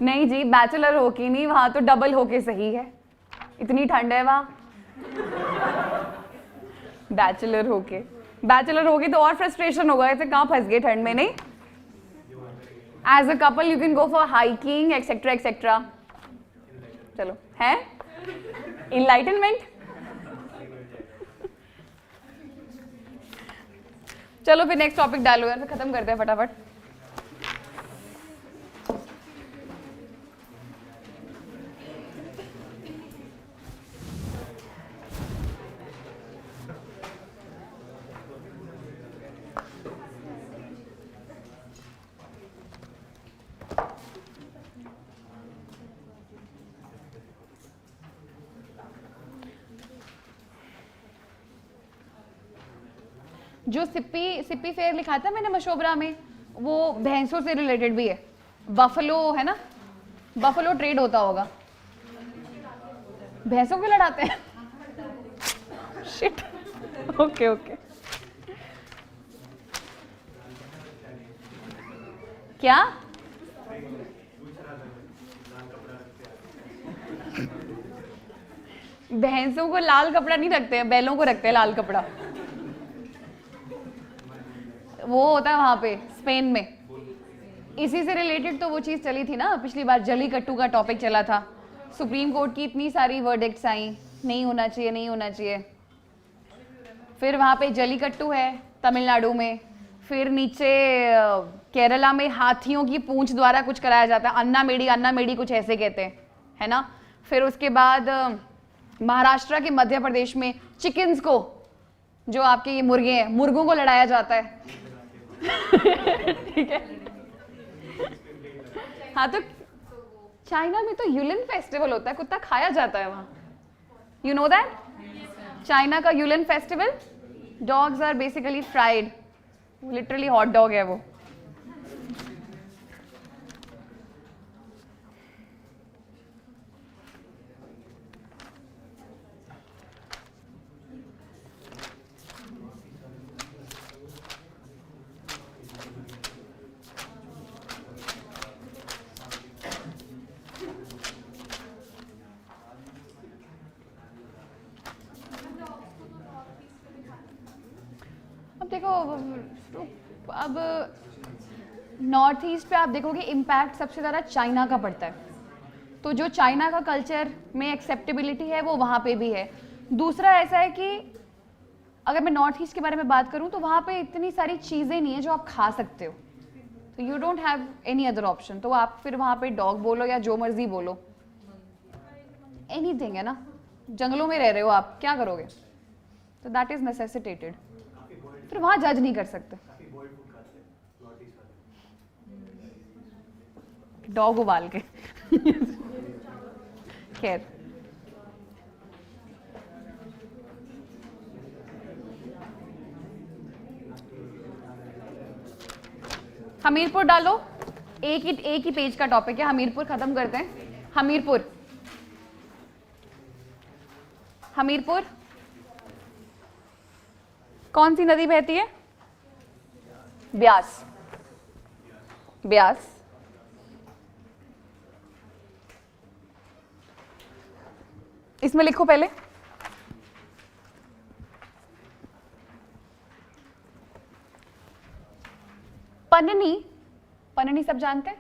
नहीं जी, बैचलर होके नहीं, वहां तो डबल होके सही है, इतनी ठंड है वहां। बैचलर होके तो और फ्रस्ट्रेशन होगा, ऐसे कहाँ फंस गए ठंड में, नहीं? As a couple you can go for hiking etcetera etcetera. चलो है इनलाइटनमेंट। चलो फिर नेक्स्ट टॉपिक डालो यार, फिर खत्म करते हैं फटाफट। जो सिप्पी फेयर लिखा था मैंने मशोबरा में, वो भैंसों से रिलेटेड भी है। बफलो है ना, बफलो ट्रेड होता होगा, भैंसों को लड़ाते हैं शिट, ओके ओके। क्या? भैंसों को लाल कपड़ा नहीं रखते हैं, बैलों को रखते हैं लाल कपड़ा। वो होता है वहां पे स्पेन में। इसी से रिलेटेड तो वो चीज़ चली थी ना पिछली बार, जलीकट्टू का टॉपिक चला था। सुप्रीम कोर्ट की इतनी सारी वर्डिक्ट्स आई, नहीं होना चाहिए नहीं होना चाहिए। फिर वहाँ पे जलीकट्टू है तमिलनाडु में, फिर नीचे केरला में हाथियों की पूंछ द्वारा कुछ कराया जाता है, अन्ना मेडी कुछ ऐसे कहते हैं, है ना। फिर उसके बाद महाराष्ट्र के मध्य प्रदेश में चिकन्स को, जो आपके ये मुर्गे हैं, मुर्गों को लड़ाया जाता है ठीक है। हाँ तो चाइना में तो यूलिन फेस्टिवल होता है, कुत्ता खाया जाता है वहाँ, यू नो दैट? चाइना का Yulin festival, dogs are basically fried, literally hot dog है वो। देखो अब नॉर्थ ईस्ट पे आप देखोगे इम्पैक्ट सबसे ज़्यादा चाइना का पड़ता है, तो जो चाइना का कल्चर में एक्सेप्टेबिलिटी है वो वहाँ पे भी है। दूसरा ऐसा है कि अगर मैं नॉर्थ ईस्ट के बारे में बात करूँ तो वहाँ पे इतनी सारी चीज़ें नहीं है जो आप खा सकते हो, तो you don't have any other option, तो आप फिर वहाँ पे डॉग बोलो या जो मर्जी बोलो, एनीथिंग है ना, जंगलों में रह रहे हो आप, क्या करोगे, तो दैट इज नेसेसिटेटेड, फिर वहाँ जज नहीं कर सकते। डॉग उबाल के खैर हमीरपुर डालो, एक ही पेज का टॉपिक है, हमीरपुर खत्म करते हैं। हमीरपुर, हमीरपुर कौन सी नदी बहती है? ब्यास, ब्यास। इसमें लिखो पहले पन्ननी, पन्ननी सब जानते हैं,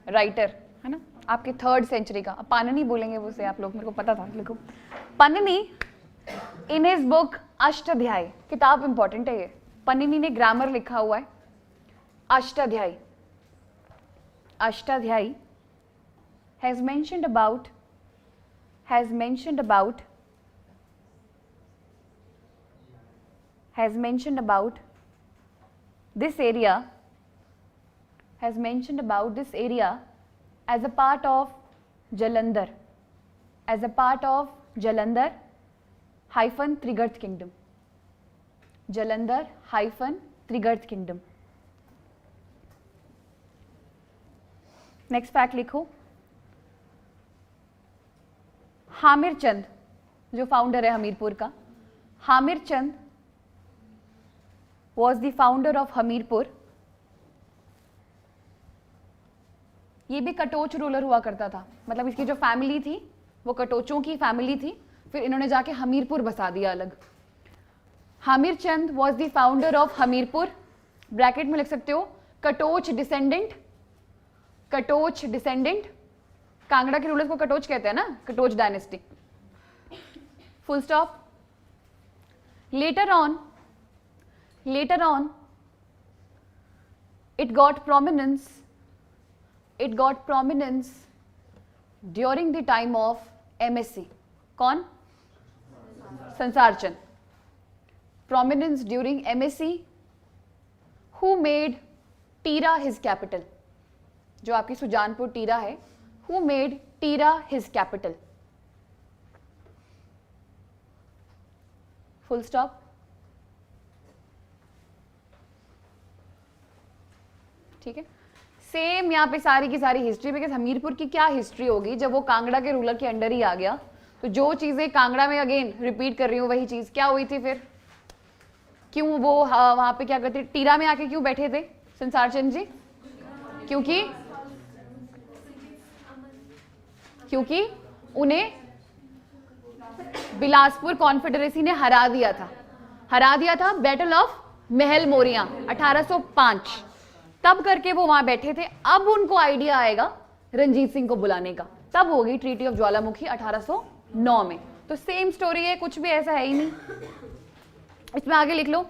राइटर है ना, आपके 3rd सेंचुरी का, पाननी बोलेंगे वो से आप लोग, मेरे को पता था। लिखो पन्ननी इन हिज बुक अष्टाध्यायी, किताब इंपॉर्टेंट है ये, पन्ननी ने ग्रामर लिखा हुआ है, Ashtadhyayi, Ashtadhyayi has mentioned about this area as a part of Jalandhar, hyphen Trigarth kingdom, Jalandhar hyphen Trigarth kingdom। Next fact लिखो, हामिर चंद जो फाउंडर है हमीरपुर का, Hamir Chand was the founder of Hamirpur. ये भी कटोच रूलर हुआ करता था, मतलब इसकी जो फैमिली थी वो कटोचों की फैमिली थी, फिर इन्होंने जाके हमीरपुर बसा दिया अलग। Hamir Chand was the founder of Hamirpur, bracket में लिख सकते हो कटोच डिसेंडेंट, कटोच डिसेंडेंट, कांगड़ा के रूलर्स को कटोच कहते हैं ना, Katoch dynasty, full stop. Later on it got prominence during the time of MSC। कौन? संसार चंद। prominence during MSC, who made टीरा his capital, जो आपकी सुजानपुर टीरा है, who made टीरा his capital, full stop. ठीक है, सेम यहाँ पे सारी की सारी हिस्ट्री, बिकॉज हमीरपुर की क्या हिस्ट्री होगी जब वो कांगड़ा के रूलर के अंडर ही आ गया, तो जो चीजें कांगड़ा में अगेन रिपीट कर रही हूँ वही चीज क्या हुई थी फिर, क्यों वो वहां पे क्या करते, टीरा में आके क्यों बैठे थे संसार चंद जी? क्योंकि उन्हें बिलासपुर कॉन्फेडरेसी ने हरा दिया था बैटल ऑफ महल मोरिया 1805, तब करके वो वहां बैठे थे। अब उनको आइडिया आएगा रंजीत सिंह को बुलाने का, तब होगी ट्रीटी ऑफ ज्वालामुखी 1809 में। तो सेम स्टोरी है, कुछ भी ऐसा है ही नहीं। इसमें आगे लिख लो,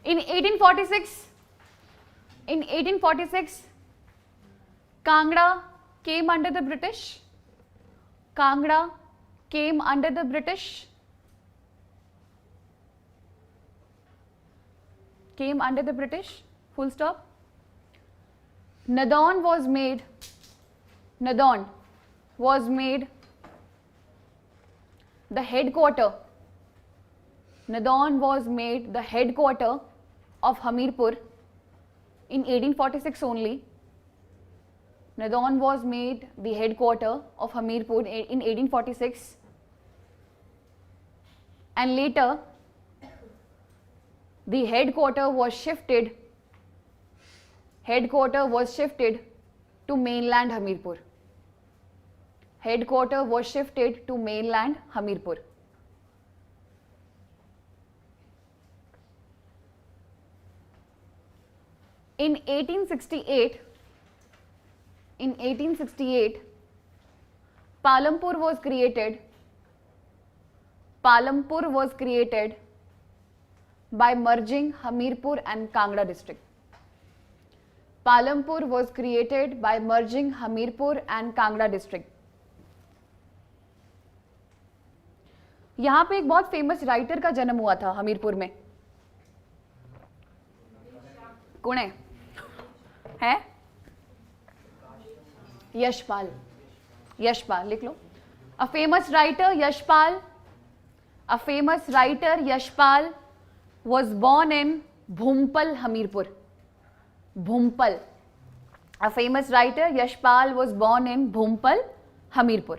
इन 1846 Kangra came under the British, Kangra came under the British, full stop। Nadon was made the headquarter of Hamirpur in 1846 only। Nadon was made the headquarter of Hamirpur in 1846, and later the headquarter was shifted to mainland Hamirpur। In 1868, Palampur was created by merging Hamirpur and Kangra district. Palampur was created by merging Hamirpur and Kangra district. यहां पे एक बहुत famous writer का जन्म हुआ था हमीरपुर में. कौन है? यशपाल. यशपाल लिख लो. A famous writer Yashpal was born in Bhumpal, Hamirpur. Bhumpal. A famous writer Yashpal was born in Bhumpal, Hamirpur.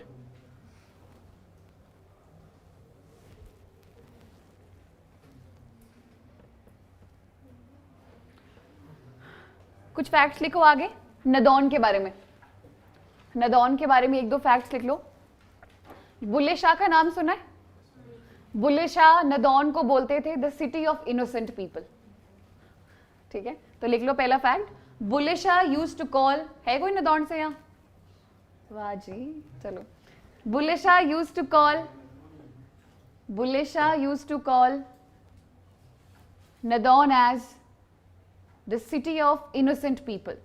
कुछ फैक्ट्स लिखो आगे नदौन के बारे में. नदौन के बारे में एक दो फैक्ट्स लिख लो. बुल्ले शाह का नाम सुना है? बुल्ले शाह नदौन को बोलते थे the city of innocent people. ठीक है, तो लिख लो पहला fact. Bulleh Shah used to call, है कोई नदौन से यहाँ? वाह जी, चलो. Bulleh Shah used to call Nadaun as the city of innocent people.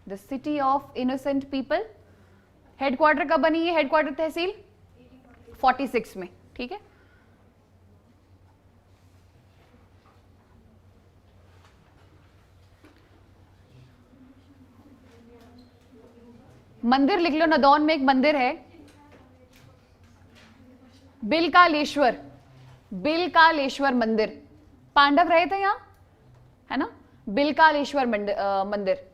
The city of innocent people. Headquarter कब बनी है? हेडक्वार्टर तहसील 46 में. ठीक है, मंदिर लिख लो. नदौन में एक मंदिर है बिलकालेश्वर. बिलकालेश्वर मंदिर. पांडव रहे थे यहाँ, है ना? बिलकालेश्वर मंदिर.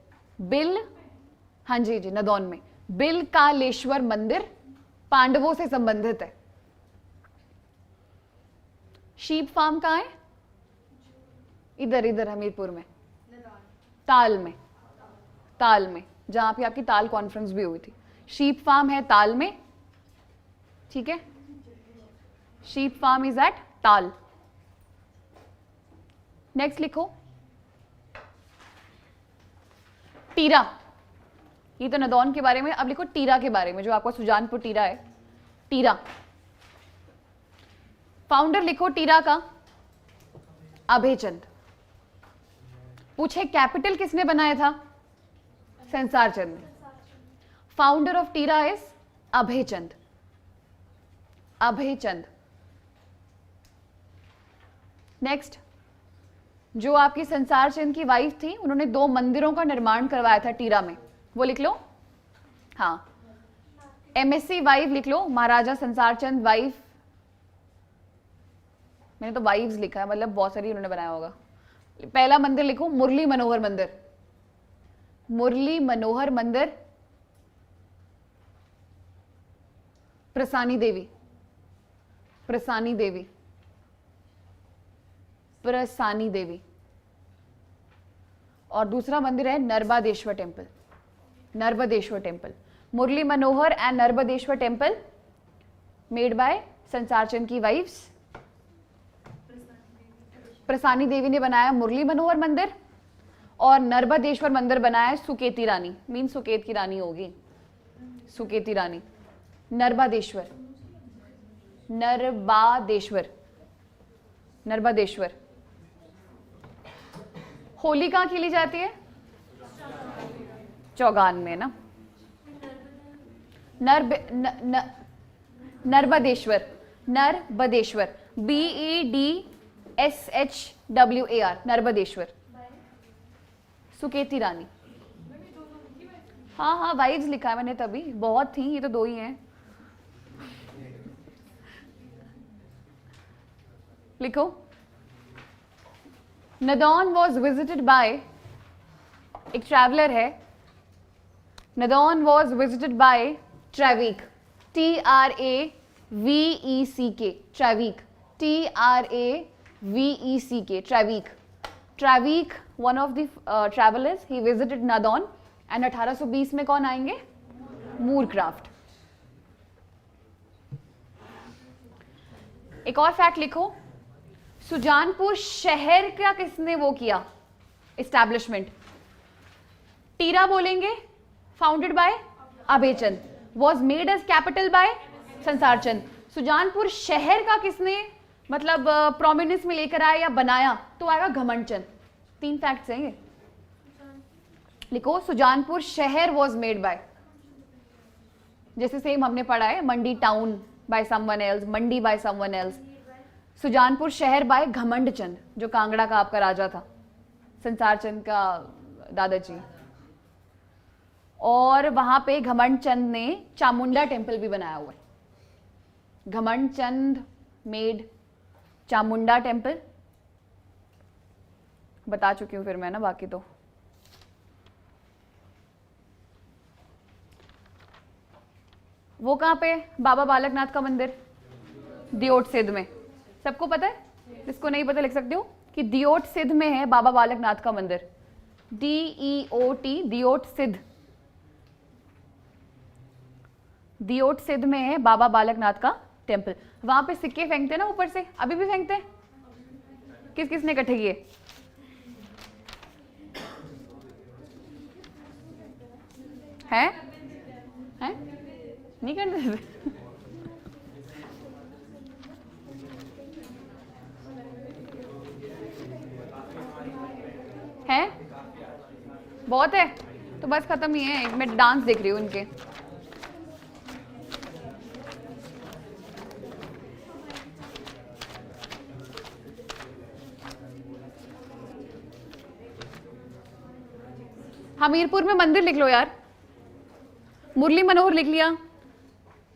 हाँ जी जी, नदौन में बिलकालेश्वर मंदिर पांडवों से संबंधित है. शीप फार्म कहाँ है? इधर हमीरपुर में, ताल में जहां पे आपकी ताल कॉन्फ्रेंस भी हुई थी. शीप फार्म है ताल में. ठीक है, शीप फार्म इज एट ताल. नेक्स्ट लिखो टीरा. ये तो नदौन के बारे में. अब लिखो टीरा के बारे में, जो आपका सुजानपुर टीरा है. टीरा फाउंडर लिखो टीरा का अभयचंद. पूछे कैपिटल किसने बनाया था? संसार चंद ने. Founder of Tira is Abhaychand. Next, जो आपकी संसार चंद की वाइफ थी, उन्होंने 2 मंदिरों का निर्माण करवाया था टीरा में. वो लिख लो. हाँ, MSc वाइफ लिख लो. महाराजा संसार चंद वाइफ. मैंने तो वाइव्स लिखा है, मतलब बहुत सारी उन्होंने बनाया होगा. पहला मंदिर लिखो मुरली मनोहर मंदिर. मुरली मनोहर मंदिर. प्रसानी देवी. और दूसरा मंदिर है Narmadeshwar temple. Murli Manohar and Narmadeshwar temple made by Sansar Chand की वाइफ्स. प्रसानी देवी ने बनाया मुरली मनोहर मंदिर, और नर्मदेश्वर मंदिर बनाया सुकेती रानी. मीन सुकेत की रानी होगी, सुकेती रानी. नर्मदेश्वर. होली कहाँ खेली जाती है? चौगान में ना. नर्मदेश्वर. BEDSHWAR. नर्मदेश्वर. सुकेती रानी. हाँ, वाइव्स लिखा है मैंने तभी. बहुत थी, ये तो 2 ही हैं. लिखो नदौन वॉज विजिटेड बाय, एक ट्रैवलर है. Nadaun was visited by Trebeck. TRAVECK. Trebeck. Trebeck one of the travelers, he visited Nadon. and 1820 में कौन आएंगे? मूरक्राफ्ट. एक और फैक्ट लिखो. सुजानपुर शहर का किसने वो किया एस्टैब्लिशमेंट? टीरा बोलेंगे founded by Abhaychand, was made as capital by Sansar Chand. Sujanpur शहर का किसने मतलब प्रोमिनेंस में लेकर आया या बनाया, तो आएगा घमंड चंद। 3 फैक्ट्स हैं ये, लिखो सुजानपुर शहर वॉज मेड बाय, जैसे सेम हमने पढ़ा है Mandi town by someone else, Mandi by someone else, Sujanpur शहर बाय घमंड चंद जो कांगड़ा का आपका राजा था, संसार चंद का दादाजी। और वहां पे घमंड चंद ने चामुंडा टेम्पल भी बनाया हुआ है। घमंड चंद मेड चामुंडा टेम्पल, बता चुकी हूं फिर मैं ना बाकी तो। वो कहां पे, बाबा बालकनाथ का मंदिर दियोट सिद्ध में, सबको पता है, जिसको नहीं पता लिख सकते हो कि दियोट सिद्ध में है बाबा बालकनाथ का मंदिर, DEOT दियोट सिद्ध, दियोट सिद्ध में है बाबा बालकनाथ का टेम्पल। वहां पे सिक्के फेंकते ना ऊपर से, अभी भी फेंकते हैं, किस किसने इकट्ठे किए, हैं हैं नहीं करते हैं, बहुत है तो बस खत्म ही है। मैं डांस देख रही हूँ इनके। हमीरपुर में मंदिर लिख लो यार, मुरली मनोहर लिख लिया,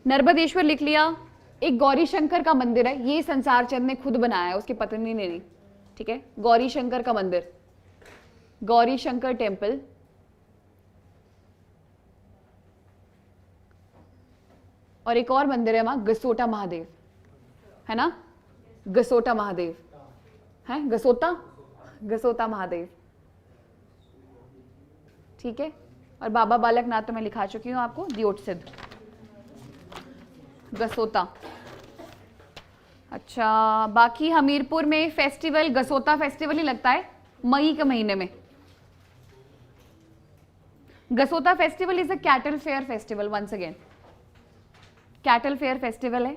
नर्मदेश्वर लिख लिया, एक गौरी शंकर का मंदिर है, ये संसार चंद ने खुद बनाया है, उसकी पत्नी ने नहीं, ठीक है। गौरी शंकर का मंदिर, गौरी शंकर टेम्पल, और एक और मंदिर है वहां गसोटा महादेव, है ना, गसोटा महादेव है, गसोता गसोता महादेव, ठीक है। और बाबा बालकनाथ तो मैं लिखा चुकी हूं आपको, दियोट सिद्ध, गसोता। अच्छा, बाकी हमीरपुर में फेस्टिवल गसोता फेस्टिवल ही लगता है मई के महीने में। Gasota festival is a cattle fair festival, once again cattle fair festival है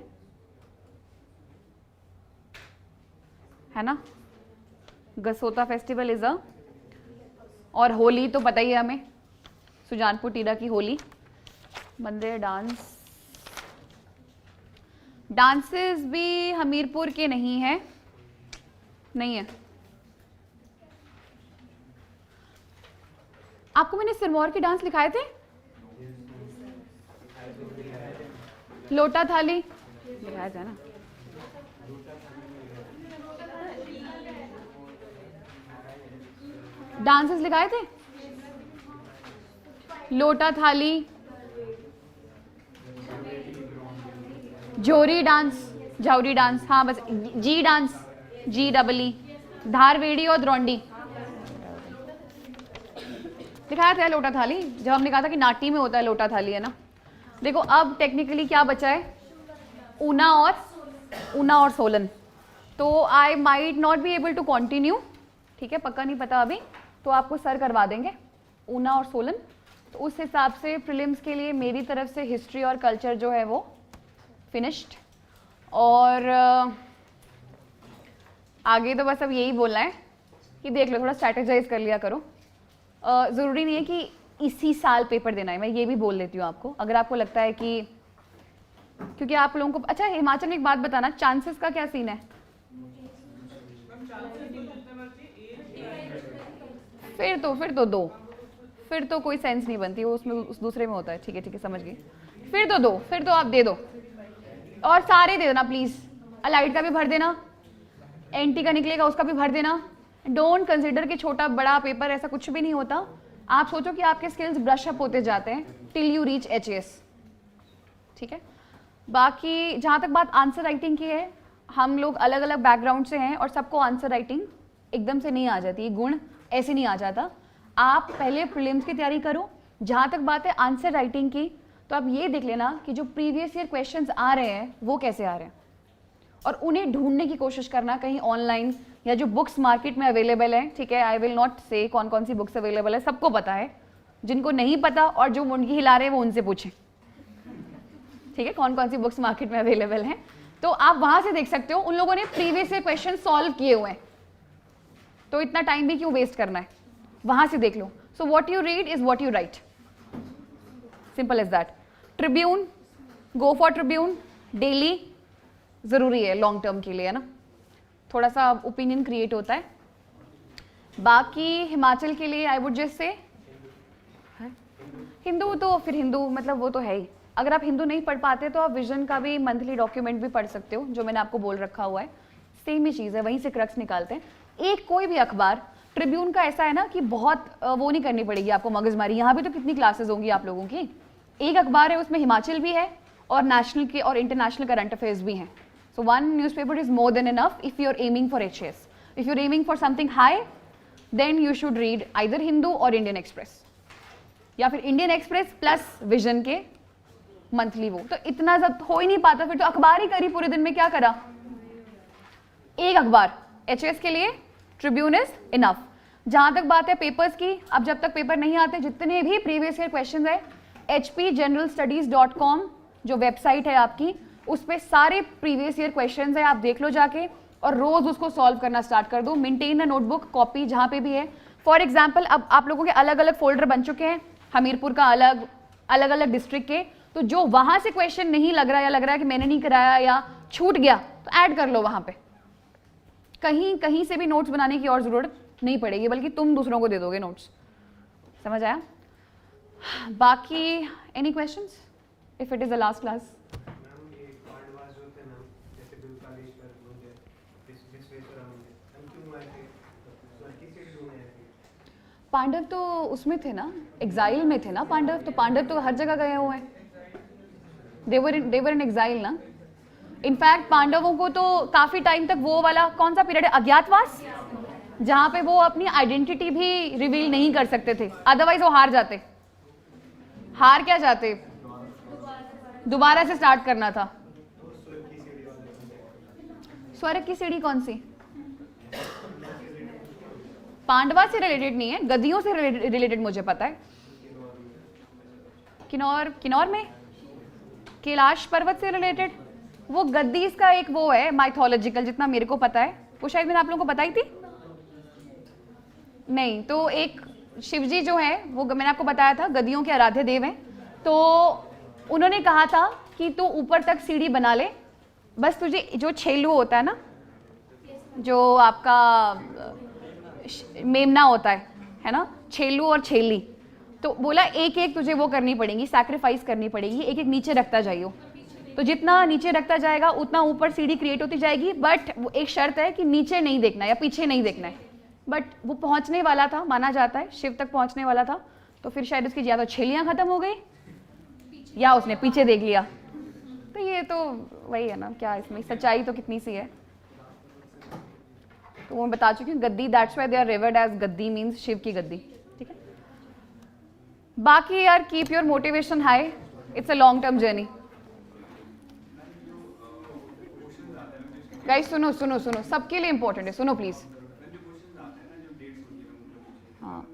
ना, गसोता फेस्टिवल इज अ। और होली तो पता ही है हमें, सुजानपुर टीरा की होली, मंदिर, डांस, डांसेस भी हमीरपुर के नहीं है, नहीं है। आपको मैंने सिरमौर के डांस लिखाए थे, लोटा थाली लिखाया था ना, डांसेस लिखाए थे, लोटा थाली, जोरी डांस, जाउरी डांस, हाँ बस, जी डांस, GEE, धारवेड़ी और द्रोंडी दिखाया था। लोटा थाली जब हमने कहा था कि नाटी में होता है लोटा थाली, है ना। देखो अब टेक्निकली क्या बचा है, ऊना और सोलन, तो I might not be able to continue, ठीक है, पक्का नहीं पता अभी, तो आपको सर करवा देंगे ऊना और सोलन। तो उस हिसाब से प्रीलिम्स के लिए मेरी तरफ से हिस्ट्री और कल्चर जो है वो फिनिश्ड। और आगे तो बस अब यही बोलना है कि देख लो, थोड़ा स्ट्रैटेजाइज कर लिया करो। ज़रूरी नहीं है कि इसी साल पेपर देना है, मैं ये भी बोल देती हूँ आपको, अगर आपको लगता है कि, क्योंकि आप लोगों को, अच्छा हिमाचल में एक बात बताना, चांसेस का क्या सीन है, फिर तो कोई सेंस नहीं बनती, वो उसमें उस दूसरे में होता है, ठीक है समझ गई, फिर तो आप दे दो, और सारे दे देना प्लीज, अलाइड का भी भर देना, एनटी का निकलेगा उसका भी भर देना। डोंट कंसिडर कि छोटा बड़ा पेपर, ऐसा कुछ भी नहीं होता। आप सोचो कि आपके स्किल्स ब्रश अप होते जाते हैं टिल यू रीच HAS, ठीक है। बाकी जहाँ तक बात आंसर राइटिंग की है, हम लोग अलग अलग बैकग्राउंड से हैं और सबको आंसर राइटिंग एकदम से नहीं आ जाती, गुण ऐसे नहीं आ जाता। आप पहले प्रीलिम्स की तैयारी करो। जहाँ तक बात है आंसर राइटिंग की, तो आप ये देख लेना कि जो प्रीवियस ईयर क्वेश्चंस आ रहे हैं वो कैसे आ रहे हैं, और उन्हें ढूंढने की कोशिश करना कहीं ऑनलाइन या जो बुक्स मार्केट में अवेलेबल है, ठीक है। आई विल नॉट से कौन कौन सी बुक्स अवेलेबल है, सबको पता है, जिनको नहीं पता और जो मुंडकी हिला रहे हैं वो उनसे पूछें, ठीक है, कौन कौन सी बुक्स मार्केट में अवेलेबल हैं, तो आप वहां से देख सकते हो। उन लोगों ने प्रीवियस ईयर क्वेश्चन सॉल्व किए हुए हैं, तो इतना टाइम भी क्यों वेस्ट करना है, वहां से देख लो। So what you read is what you write, simple as that. Tribune, go for Tribune, daily जरूरी है लॉन्ग टर्म के लिए, है ना, थोड़ा सा ओपिनियन क्रिएट होता है। बाकी हिमाचल के लिए I would just say Hindu, तो फिर हिंदू मतलब वो तो है ही। अगर आप हिंदू नहीं पढ़ पाते तो आप विजन का भी मंथली डॉक्यूमेंट भी पढ़ सकते हो, जो मैंने आपको बोल रखा हुआ है, सेम ही चीज़ है, वहीं से क्रक्स निकालते हैं। एक कोई भी अखबार, ट्रिब्यून का ऐसा है ना कि बहुत वो नहीं करनी पड़ेगी आपको मगजमारी, यहाँ भी तो कितनी क्लासेस होंगी आप लोगों की। एक अखबार है, उसमें हिमाचल भी है और नेशनल के और इंटरनेशनल करंट अफेयर्स भी हैं। So one newspaper is more than enough if you are aiming for HS। If you are aiming for something high then you should read either Hindu और इंडियन एक्सप्रेस, या फिर Indian Express plus Vision के monthly वो। तो इतना जब हो ही नहीं पाता फिर तो अखबार ही करी पूरे दिन में, क्या करा, एक अखबार। HS के लिए ट्रिब्यून इज इनफ। जहां तक बात है पेपर्स की, अब जब तक पेपर नहीं आते, जितने भी प्रीवियस ईयर क्वेश्चन है, hpgeneralstudies.com जो वेबसाइट है आपकी, उस पर सारे प्रीवियस ईयर क्वेश्चन है, आप देख लो जाके और रोज उसको सॉल्व करना स्टार्ट कर दो। मेंटेन अ नोटबुक, कॉपी जहां पे भी है। फॉर एग्जाम्पल अब आप लोगों के अलग अलग फोल्डर बन चुके हैं, हमीरपुर का अलग, अलग अलग डिस्ट्रिक्ट के, तो जो वहां से क्वेश्चन नहीं लग रहा या लग रहा है कि मैंने नहीं कराया या छूट गया, तो ऐड कर लो वहां पे। कहीं कहीं से भी नोट्स बनाने की और जरूरत नहीं पड़ेगी, बल्कि तुम दूसरों को दे दोगे नोट्स। समझ आया? बाकी any questions if it is the last class? Pandav तो उसमें थे ना, एग्जाइल में थे ना पांडव, तो पांडव तो हर जगह गए हुए हैं, देवर इन एग्जाइल ना। इनफैक्ट पांडवों को तो काफी टाइम तक वो वाला कौन सा पीरियड है, अज्ञातवास, जहां पे वो अपनी आइडेंटिटी भी रिवील नहीं कर सकते थे, अदरवाइज वो हार जाते। हार क्या जाते, दोबारा से स्टार्ट करना था। स्वर्ग की सीढ़ी कौन सी? पांडवा से रिलेटेड नहीं है, गद्दियों से रिलेटेड मुझे पता है। किन्नौर में कैलाश पर्वत से रिलेटेड, वो गद्दीस का एक वो है माइथोलॉजिकल, जितना मेरे को पता है, वो शायद मैंने आप लोगों को बताई थी नहीं। तो एक शिवजी जो है वो मैंने आपको बताया था गद्दियों के आराध्य देव हैं, तो उन्होंने कहा था कि तू ऊपर तक सीढ़ी बना ले, बस तुझे जो छेलू होता है ना, जो आपका मेमना होता है ना, छेलू और छेली, तो बोला एक एक तुझे वो करनी पड़ेगी, सैक्रिफाइस करनी पड़ेगी, एक एक नीचे रखता जाइयो। तो जितना नीचे रखता जाएगा उतना ऊपर सीढ़ी क्रिएट होती जाएगी, बट वो एक शर्त है कि नीचे नहीं देखना या पीछे नहीं देखना है। बट वो पहुंचने वाला था, माना जाता है शिव तक पहुंचने वाला था, तो फिर शायद उसकी या तो छेलियां खत्म हो गई या उसने पीछे देख लिया। तो ये तो वही है ना, क्या इसमें सच्चाई तो कितनी सी है। तो वो मैं बता चुकी हूँ, Gaddi, that's why they are revered as Gaddi, means Shiv की गद्दी, ठीक है। बाकी यार keep your motivation high, it's a long term journey. Guys सुनो सुनो सुनो, सबके लिए इंपॉर्टेंट है, सुनो प्लीज। हाँ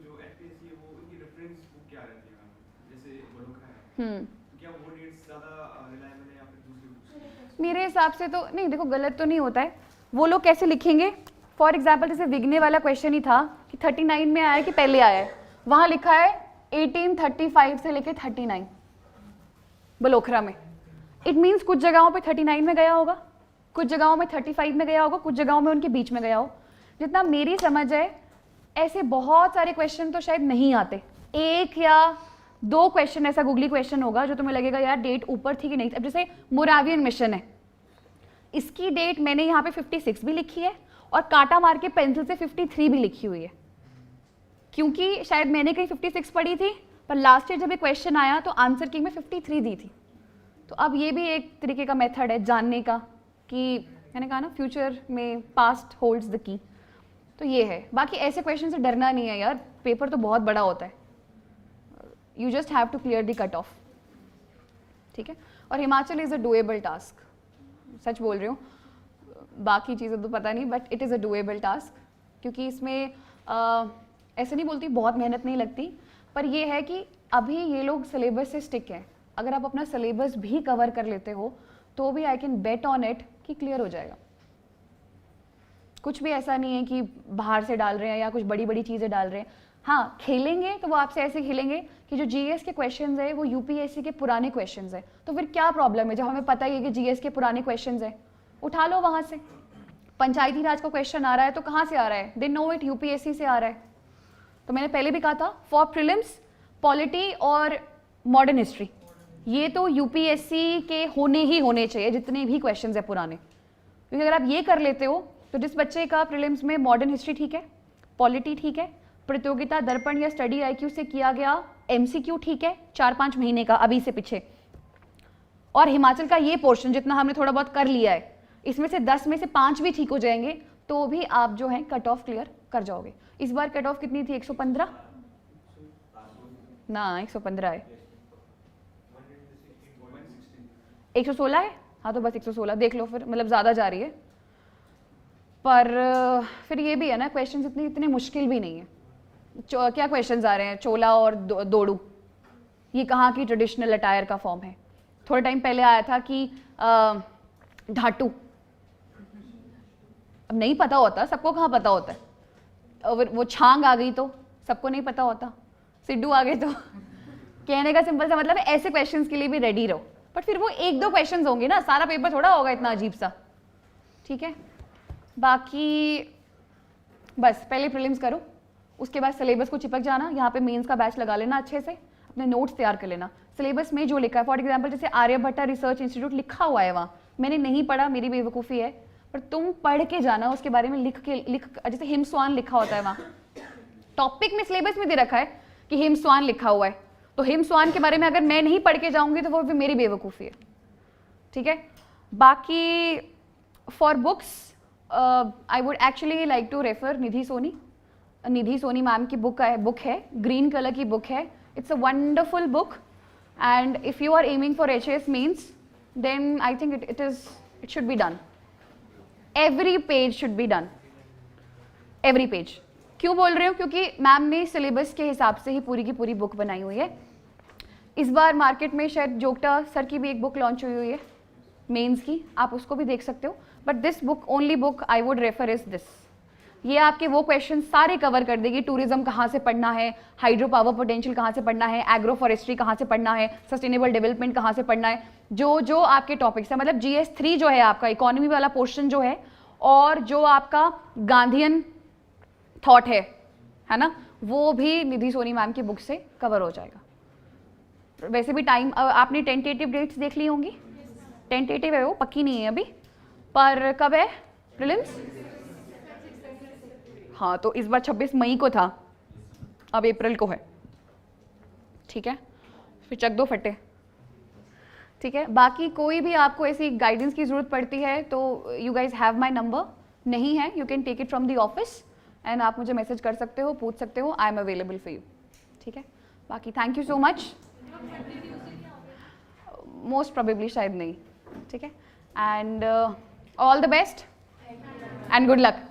मेरे हिसाब से तो नहीं, देखो गलत तो नहीं होता है, वो लोग कैसे लिखेंगे। फॉर एग्जाम्पल जैसे विग्ने वाला क्वेश्चन ही था कि 39 में आया कि पहले आया है, वहां लिखा है 1835 से लेके 39 बलोखरा में। इट मीन्स कुछ जगहों पे 39 में गया होगा, कुछ जगहों में 35 में गया होगा, कुछ जगहों में उनके बीच में गया हो। जितना मेरी समझ है ऐसे बहुत सारे क्वेश्चन तो शायद नहीं आते, एक या दो क्वेश्चन ऐसा गूगली क्वेश्चन होगा जो तुम्हें लगेगा यार डेट ऊपर थी कि नहीं। अब जैसे मोरावियन मिशन है, इसकी डेट मैंने यहाँ पे 56 भी लिखी है और कांटा मार के पेंसिल से 53 भी लिखी हुई है, क्योंकि शायद मैंने कहीं 56 पढ़ी थी, पर लास्ट ईयर जब ये क्वेश्चन आया तो आंसर की में 53 दी थी। तो अब ये भी एक तरीके का मेथड है जानने का कि मैंने कहा ना फ्यूचर में पास्ट होल्ड्स द की, तो ये है। बाकी ऐसे क्वेश्चन से डरना नहीं है यार, पेपर तो बहुत बड़ा होता है, you just have to clear the cut off, ठीक है। और Himachal is a doable task, सच बोल रही हूँ, बाकी चीज़ें तो पता नहीं, but it is a doable task, क्योंकि इसमें ऐसे नहीं बोलती बहुत मेहनत नहीं लगती, पर ये है कि अभी ये लोग सिलेबस से स्टिक हैं। अगर आप अपना सिलेबस भी कवर कर लेते हो तो भी I can bet on it कि क्लियर हो जाएगा। कुछ भी ऐसा नहीं है कि बाहर से डाल रहे हैं या कुछ बड़ी बड़ी चीज़ें डाल रहे हैं। हाँ, खेलेंगे तो वो आपसे ऐसे खेलेंगे कि जो जीएस के क्वेश्चंस है वो यूपीएससी के पुराने क्वेश्चंस है, तो फिर क्या प्रॉब्लम है? जब हमें पता ही है कि जीएस के पुराने क्वेश्चंस है, उठा लो वहाँ से। पंचायती राज का क्वेश्चन आ रहा है तो कहाँ से आ रहा है? दे नो इट, यूपीएससी से आ रहा है। तो मैंने पहले भी कहा था, फॉर प्रीलिम्स पॉलिटी और मॉडर्न हिस्ट्री ये तो यूपीएससी के होने ही होने चाहिए, जितने भी क्वेश्चंस है पुराने। क्योंकि अगर आप ये कर लेते हो तो जिस बच्चे का प्रीलिम्स में मॉडर्न हिस्ट्री ठीक है, पॉलिटी ठीक है, प्रतियोगिता दर्पण या स्टडी आईक्यू से किया गया एमसीक्यू ठीक है 4-5 महीने का अभी से पीछे, और हिमाचल का ये पोर्शन जितना हमने थोड़ा बहुत कर लिया है, इसमें से 10 में से 5 भी ठीक हो जाएंगे तो भी आप जो है कट ऑफ क्लियर कर जाओगे। इस बार कट ऑफ कितनी थी? 115 ना, 115 है। 116 है, हाँ तो बस 116 देख लो फिर, मतलब ज़्यादा जा रही है। पर फिर ये भी है ना, क्वेश्चंस इतने मुश्किल भी नहीं है। क्या क्वेश्चंस आ रहे हैं? चोला और दोड़ू, ये कहाँ की ट्रेडिशनल अटायर का फॉर्म है? थोड़ा टाइम पहले आया था कि धाटू, अब नहीं पता होता, सबको कहाँ पता होता है। और वो छांग आ गई तो सबको नहीं पता होता, सिड्डू आ गए तो कहने का सिंपल सा मतलब है ऐसे क्वेश्चंस के लिए भी रेडी रहो। बट फिर वो 1-2 क्वेश्चंस होंगे ना, सारा पेपर थोड़ा होगा इतना अजीब सा, ठीक है। बाकी बस पहले प्रीलिम्स करो, उसके बाद सिलेबस को चिपक जाना, यहाँ पे मेंस का बैच लगा लेना, अच्छे से अपने नोट्स तैयार कर लेना। सिलेबस में जो लिखा है, फॉर एग्जांपल जैसे आर्यभट्टा रिसर्च इंस्टीट्यूट लिखा हुआ है, वहाँ मैंने नहीं पढ़ा, मेरी बेवकूफ़ी है, पर तुम पढ़ के जाना, उसके बारे में लिख जैसे हिमस्वान लिखा होता है वहाँ टॉपिक में, सिलेबस में दे रखा है कि हिमस्वान लिखा हुआ है, तो हिमस्वान के बारे में अगर मैं नहीं पढ़ के जाऊँगी तो वो भी मेरी बेवकूफ़ी है, ठीक है। बाकी for books I would actually like to refer Nidhi Soni ma'am की बुक है, ग्रीन कलर की बुक है। It's a wonderful book and if you are aiming for HS mains then I think it should be done, every page should be done, every page. क्यों बोल रही हूँ? क्योंकि ma'am ने syllabus के हिसाब से ही पूरी की पूरी बुक बनाई हुई है। इस बार मार्केट में शायद जोगटा सर की भी एक बुक लॉन्च हुई है मेंस की, आप उसको भी देख सकते हो। But this book, only book I would refer is this. ये आपके वो क्वेश्चन सारे कवर कर देगी। टूरिज्म कहाँ से पढ़ना है, हाइड्रो पावर पोटेंशियल कहाँ से पढ़ना है, एग्रो फॉरेस्ट्री कहाँ से पढ़ना है, सस्टेनेबल डेवलपमेंट कहाँ से पढ़ना है, जो आपके टॉपिक्स है, मतलब GS3 जो है आपका इकोनॉमी वाला पोर्शन जो है, और जो आपका गांधीयन थॉट है ना, वो भी निधि सोनी मैम की बुक से कवर हो जाएगा। वैसे भी टाइम, आपने टेंटेटिव डेट्स देख ली होंगी, टेंटेटिव है वो, पक्की नहीं है अभी, पर कब है प्रीलिम्स? हाँ, तो इस बार 26 मई को था, अब अप्रैल को है, ठीक है। फिर चक दो फटे, ठीक है। बाकी कोई भी आपको ऐसी गाइडेंस की ज़रूरत पड़ती है तो you guys have my number, नहीं है you can take it from the office and आप मुझे मैसेज कर सकते हो, पूछ सकते हो, I am available for you, ठीक है। बाकी thank you so much. Most probably शायद नहीं, ठीक है। And all the best and good luck.